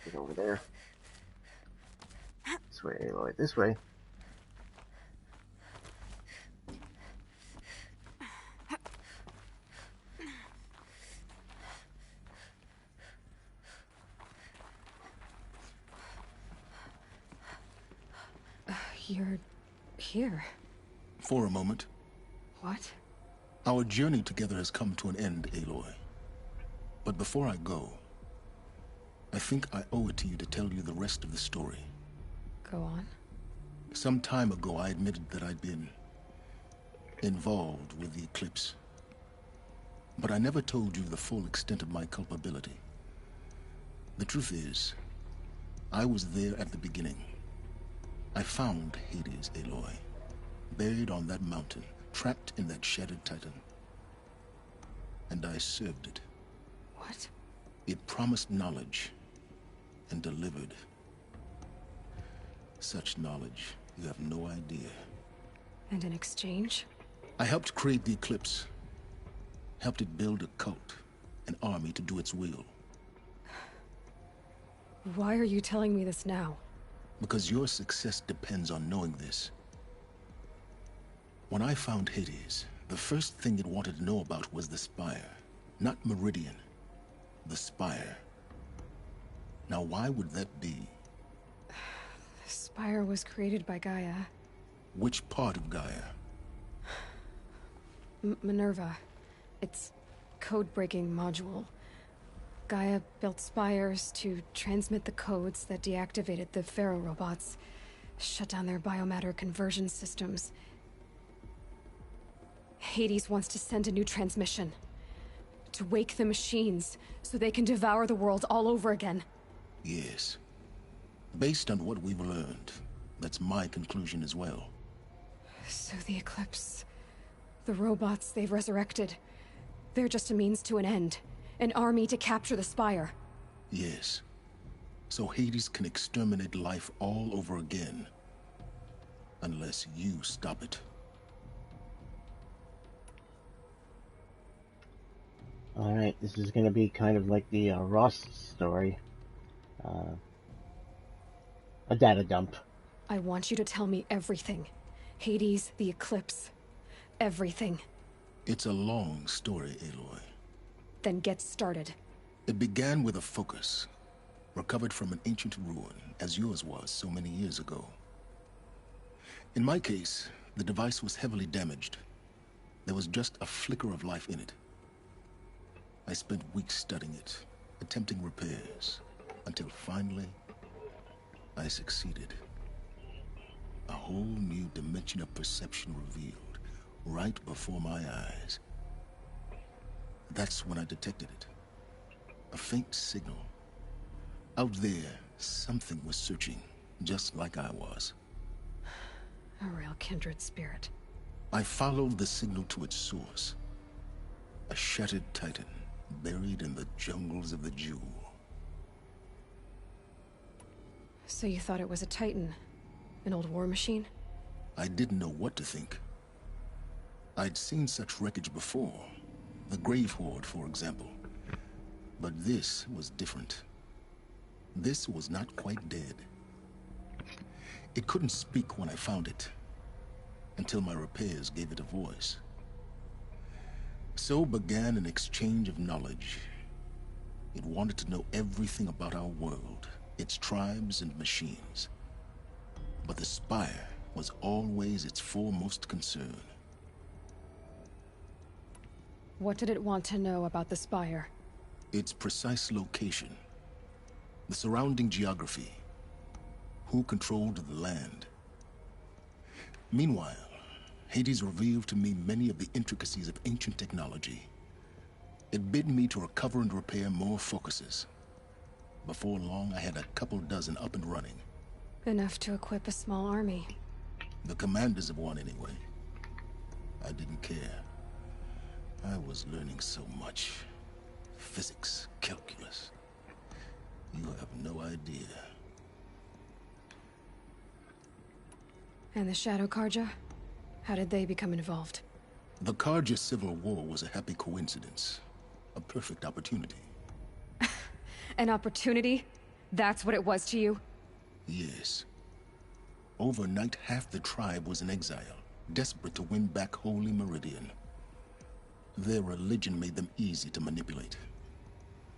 Get over there. This way, Aloy, this way. You're here. For a moment. What? Our journey together has come to an end, Aloy. But before I go, I think I owe it to you to tell you the rest of the story. Go on. Some time ago, I admitted that I'd been involved with the eclipse. But I never told you the full extent of my culpability. The truth is, I was there at the beginning. I found Hades, Aloy, buried on that mountain, trapped in that shattered titan. And I served it. What? It promised knowledge and delivered. Such knowledge, you have no idea. And in exchange? I helped create the Eclipse. Helped it build a cult, an army to do its will. Why are you telling me this now? Because your success depends on knowing this. When I found Hades, the first thing it wanted to know about was the Spire. Not Meridian. The Spire. Now why would that be? The Spire was created by Gaia. Which part of Gaia? Minerva. Its code-breaking module. Gaia built spires to transmit the codes that deactivated the Pharaoh robots, shut down their biomatter conversion systems. Hades wants to send a new transmission. To wake the machines, so they can devour the world all over again. Yes. Based on what we've learned, that's my conclusion as well. So the Eclipse... the robots they've resurrected... they're just a means to an end. An army to capture the Spire. Yes. so Hades can exterminate life all over again. Unless you stop it. Alright, this is going to be kind of like the Ross story. A data dump. I want you to tell me everything. Hades, the eclipse, everything. It's a long story, Aloy. Then get started. It began with a focus, recovered from an ancient ruin, as yours was so many years ago. In my case, the device was heavily damaged. There was just a flicker of life in it. I spent weeks studying it, attempting repairs, until finally, I succeeded. A whole new dimension of perception revealed, right before my eyes. That's when I detected it. A faint signal. Out there, something was searching, just like I was. A real kindred spirit. I followed the signal to its source. A shattered titan, buried in the jungles of the Jewel. So you thought it was a titan? An old war machine? I didn't know what to think. I'd seen such wreckage before. The Grave Horde, for example. But this was different. This was not quite dead. It couldn't speak when I found it, until my repairs gave it a voice. So began an exchange of knowledge. It wanted to know everything about our world, its tribes and machines. But the Spire was always its foremost concern. What did it want to know about the Spire? Its precise location, the surrounding geography, who controlled the land. Meanwhile, Hades revealed to me many of the intricacies of ancient technology. It bid me to recover and repair more focuses. Before long, I had a couple dozen up and running. Enough to equip a small army. The commanders of one, anyway. I didn't care. I was learning so much. Physics, calculus. You have no idea. And the Shadow Karja? How did they become involved? The Karja Civil War was a happy coincidence. A perfect opportunity. An opportunity? That's what it was to you? Yes. Overnight, half the tribe was in exile, desperate to win back Holy Meridian. Their religion made them easy to manipulate.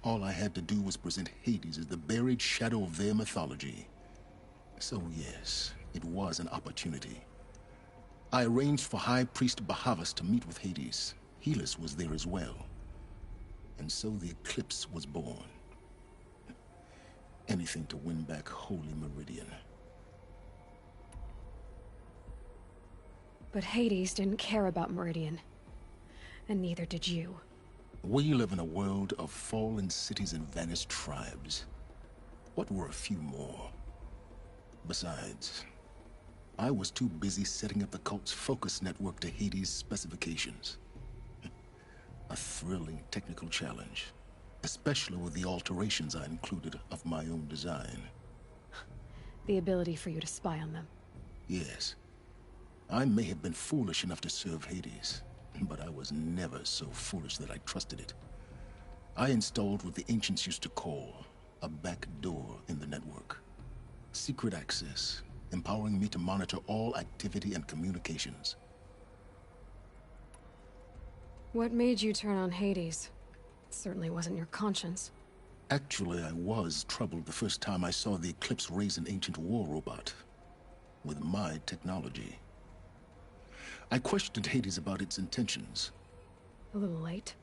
All I had to do was present Hades as the buried shadow of their mythology. So yes, it was an opportunity. I arranged for High Priest Bahavas to meet with Hades. Helis was there as well. And so the Eclipse was born. Anything to win back Holy Meridian. But Hades didn't care about Meridian. And neither did you. We live in a world of fallen cities and vanished tribes. What were a few more? Besides, I was too busy setting up the cult's focus network to Hades' specifications. A thrilling technical challenge, especially with the alterations I included of my own design. The ability for you to spy on them. Yes. I may have been foolish enough to serve Hades, but I was never so foolish that I trusted it. I installed what the ancients used to call a back door in the network. Secret access, empowering me to monitor all activity and communications. What made you turn on Hades? It certainly wasn't your conscience. Actually, I was troubled the first time I saw the Eclipse raise an ancient war robot. With my technology. I questioned Hades about its intentions. A little late?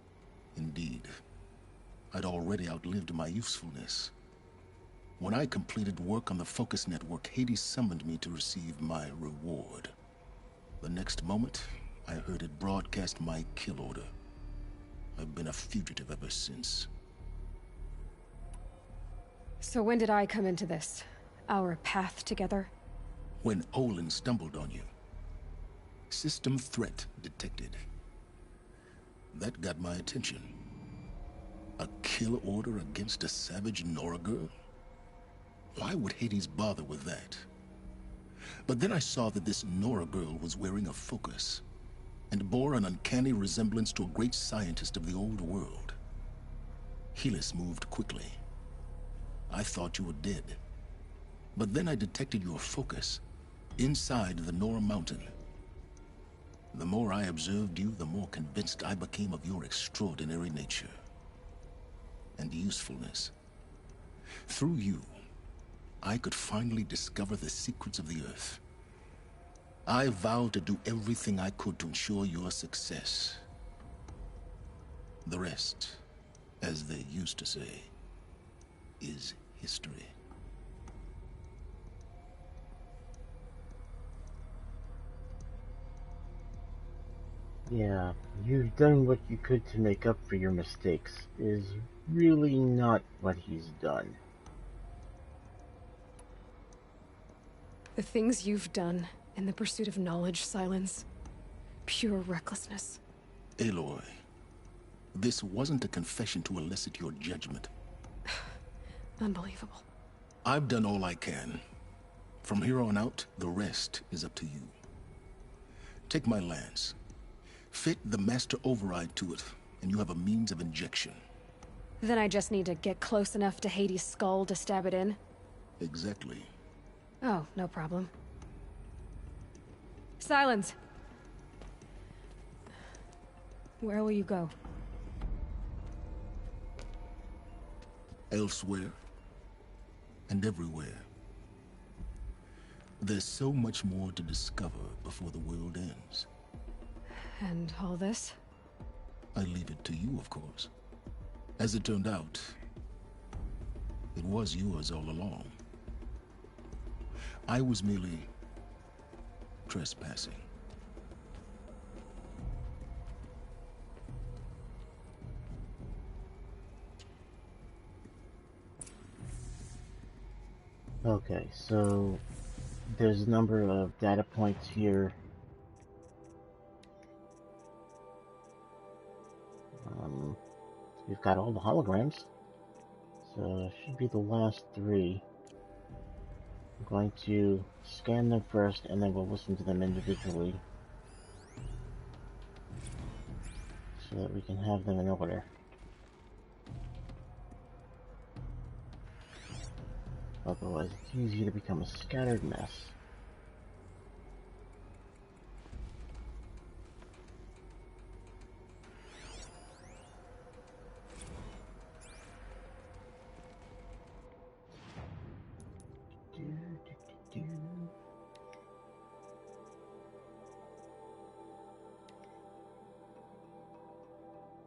Indeed. I'd already outlived my usefulness. When I completed work on the Focus Network, Hades summoned me to receive my reward. The next moment, I heard it broadcast my kill order. I've been a fugitive ever since. So when did I come into this? Our path together? When Olin stumbled on you. System threat detected. That got my attention. A kill order against a savage Nora girl? Why would Hades bother with that? But then I saw that this Nora girl was wearing a focus and bore an uncanny resemblance to a great scientist of the old world. Helis moved quickly. I thought you were dead. But then I detected your focus inside the Nora mountain. The more I observed you, the more convinced I became of your extraordinary nature and usefulness. Through you, I could finally discover the secrets of the Earth. I vowed to do everything I could to ensure your success. The rest, as they used to say, is history. Yeah, you've done what you could to make up for your mistakes, is really not what he's done. The things you've done in the pursuit of knowledge, Silence. Pure recklessness. Aloy, this wasn't a confession to elicit your judgment. Unbelievable. I've done all I can. From here on out, the rest is up to you. Take my lance. Fit the master override to it, and you have a means of injection. Then I just need to get close enough to Hades' skull to stab it in? Exactly. Oh, no problem. Silence! Where will you go? Elsewhere. And everywhere. There's so much more to discover before the world ends. And all this? I leave it to you, of course. As it turned out, it was yours all along. I was merely trespassing. Okay, so there's a number of data points here. We've got all the holograms, so it should be the last three. I'm going to scan them first, and then we'll listen to them individually, so that we can have them in order. Otherwise, it's easy to become a scattered mess.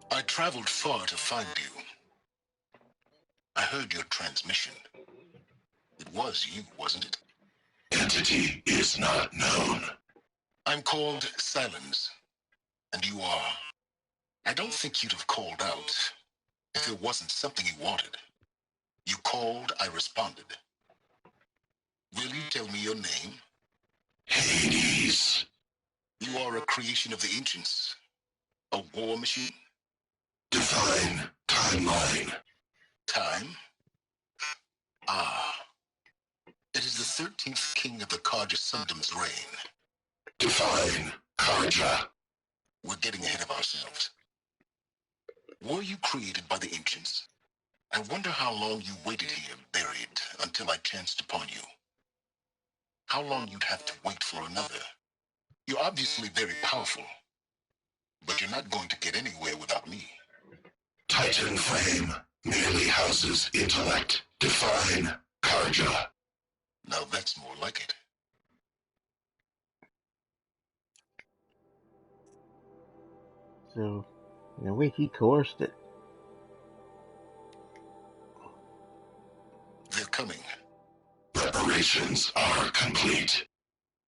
I traveled far to find you. I heard your transmission. It was you, wasn't it? Entity is not known. I'm called Silence, and you are. I don't think you'd have called out if it wasn't something you wanted. You called, I responded. Will you tell me your name? Hades. You are a creation of the ancients. A war machine? Define timeline. Time? Ah. It is the 13th king of the Karja Sundom's reign. Define Karja. We're getting ahead of ourselves. Were you created by the ancients? I wonder how long you waited here, buried, until I chanced upon you. How long you'd have to wait for another. You're obviously very powerful, but you're not going to get anywhere without me. Titan flame merely houses intellect. Define Karja. Now that's more like it. So, in a way, he coerced it. They're coming. Preparations are complete.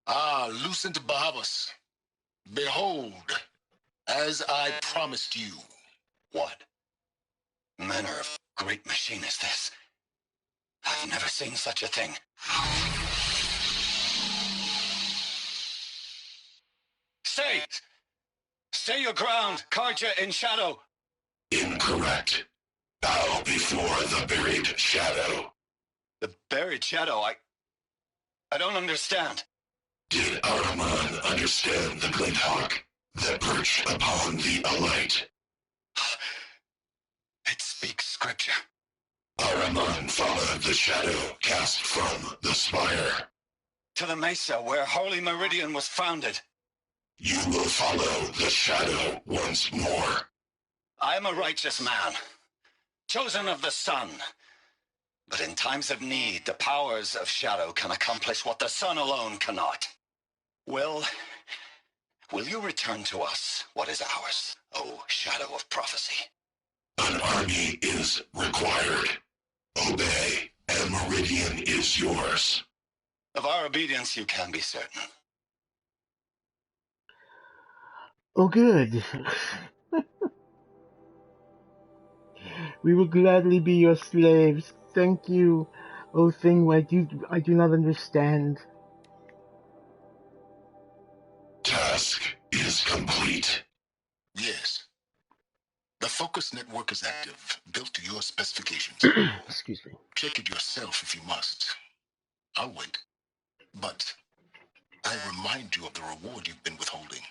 Ah, Lucent Bahavas. Behold, as I promised you. What manner of great machine is this? I've never seen such a thing. Stay! Stay your ground, Karja in shadow! Incorrect. Bow before the buried shadow. The buried shadow, I don't understand. Did Araman understand the glint hawk that perched upon the alight? It speaks scripture. Araman followed the shadow cast from the spire. To the mesa where Holy Meridian was founded. You will follow the shadow once more. I am a righteous man, chosen of the sun. But in times of need, the powers of shadow can accomplish what the sun alone cannot. Will you return to us what is ours, O shadow of prophecy? An army is required. Obey, and Meridian is yours. Of our obedience you can be certain. Oh, good. We will gladly be your slaves. Thank you, O thing I do not understand. Task is complete. Yes. The focus network is active, built to your specifications. Excuse me. Check it yourself if you must. I'll wait. But I remind you of the reward you've been withholding.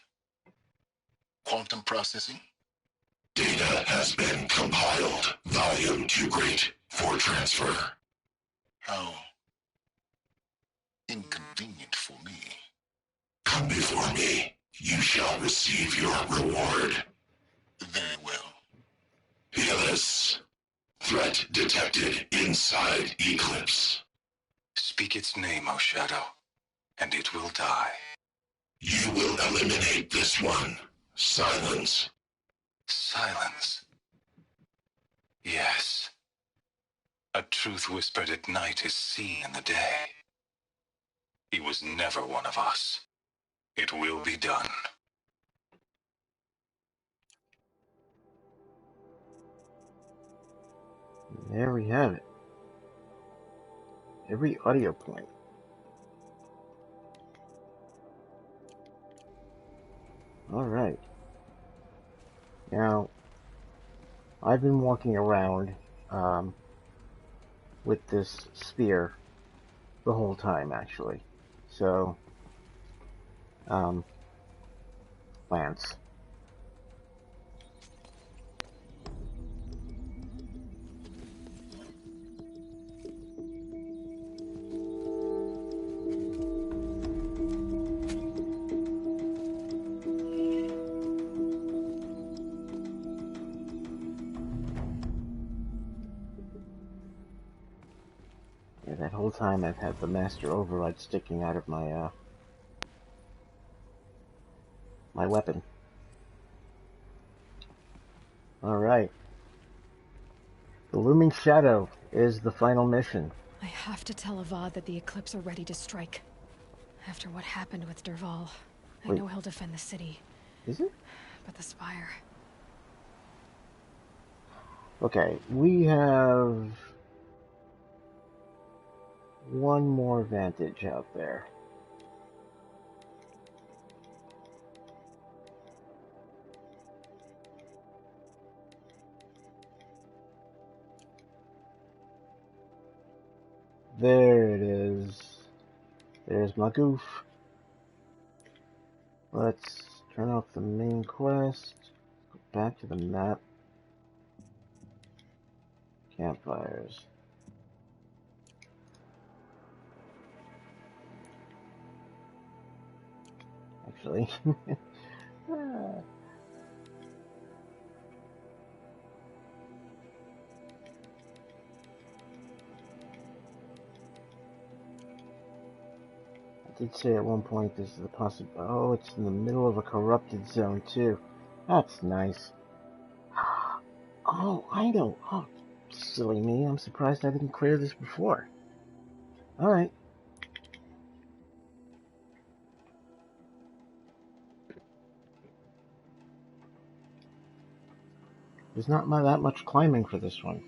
Quantum processing? Data has been compiled. Volume too great for transfer. How inconvenient for me. Come before me. You shall receive your reward. Very well. Helis. Threat detected inside Eclipse. Speak its name, O Shadow, and it will die. You will eliminate this one. Silence. Silence. Yes. A truth whispered at night is seen in the day. He was never one of us. It will be done. There we have it. Every audio point. Alright. Now, I've been walking around with this spear the whole time, actually. So, Lance. Yeah, that whole time I've had the master override sticking out of my, my weapon. Alright. The Looming Shadow is the final mission. I have to tell Avad that the Eclipse are ready to strike. After what happened with Derval, I know he'll defend the city. Is it? But the Spire... Okay, we have one more vantage out there. There it is. There's my goof. Let's turn off the main quest. Go back to the map. Campfires. Actually. I did say at one point this is a possible... Oh, it's in the middle of a corrupted zone, too. That's nice. Oh, I know. Oh, silly me. I'm surprised I didn't clear this before. Alright. There's not that much climbing for this one.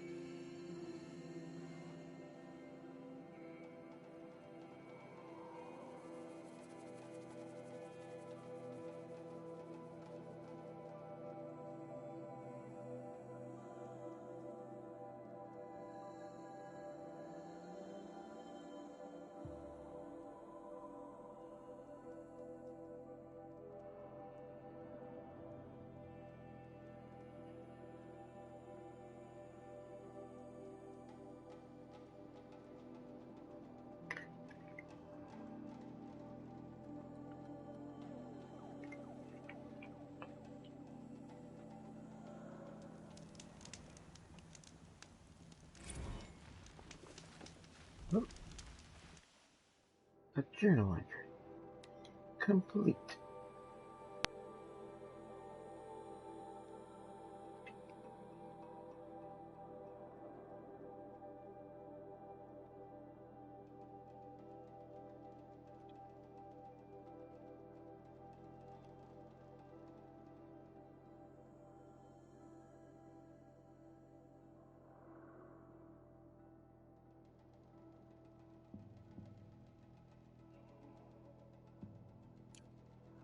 Journal entry. Complete.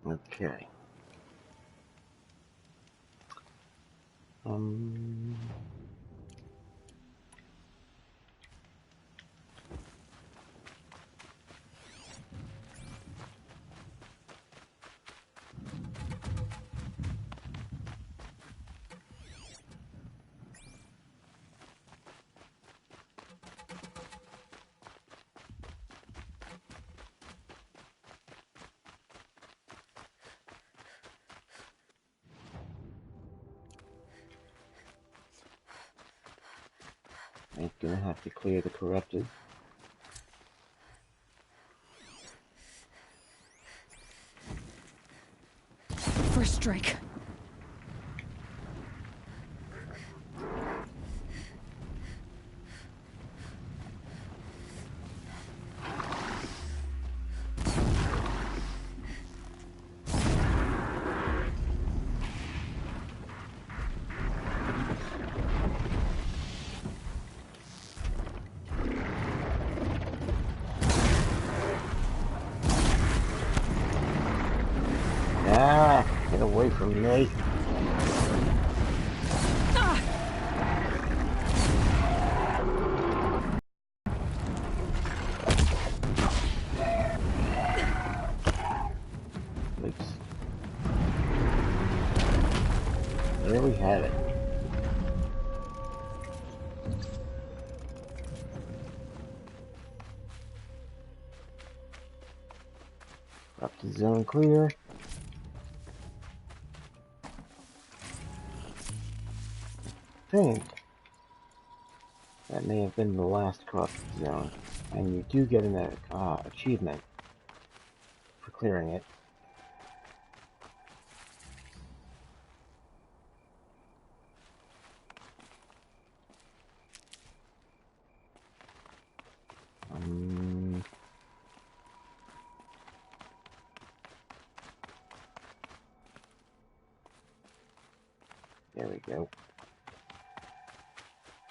Okay. I'm gonna have to clear the corrupted. First strike. Ah, get away from me. Oops. There we have it. Corrupted zone clear. I think that may have been the last corrupted zone, and you do get an achievement for clearing it. There we go.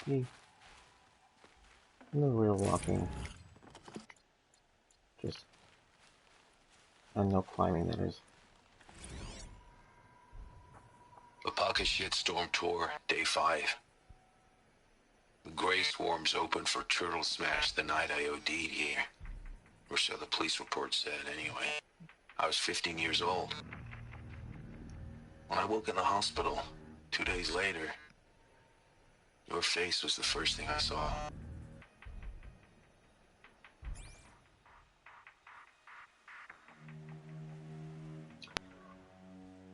See? No real walking. Just, and no climbing, that is. The Pocket Shitstorm Tour, Day 5. The Grey Swarms opened for Turtle Smash the night I OD'd here. Or so the police report said, anyway. I was 15 years old. When I woke in the hospital, 2 days later, your face was the first thing I saw.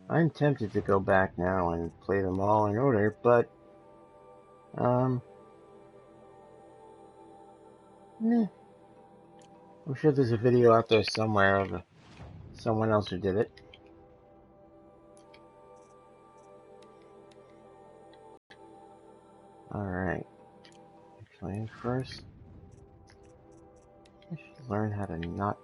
I'm tempted to go back now and play them all in order, but, meh. I'm sure there's a video out there somewhere of someone else who did it. Alright. Actually, first, I should learn how to not...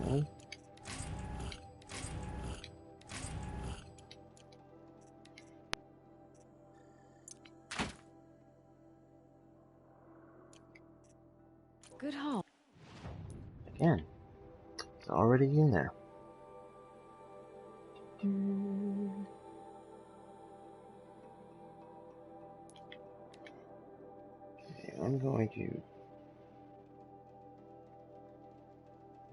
Okay. Good home. Again, it's already in there. Okay, I'm going to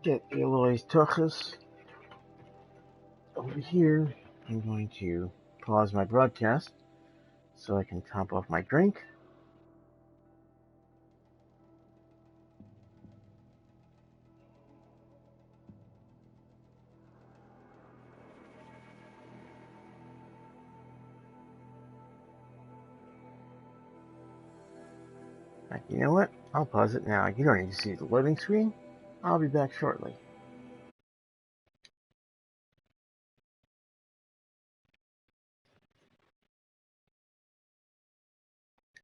get Eloy's Tuchus over here. I'm going to pause my broadcast so I can top off my drink. You know what? I'll pause it now. You don't need to see the loading screen. I'll be back shortly.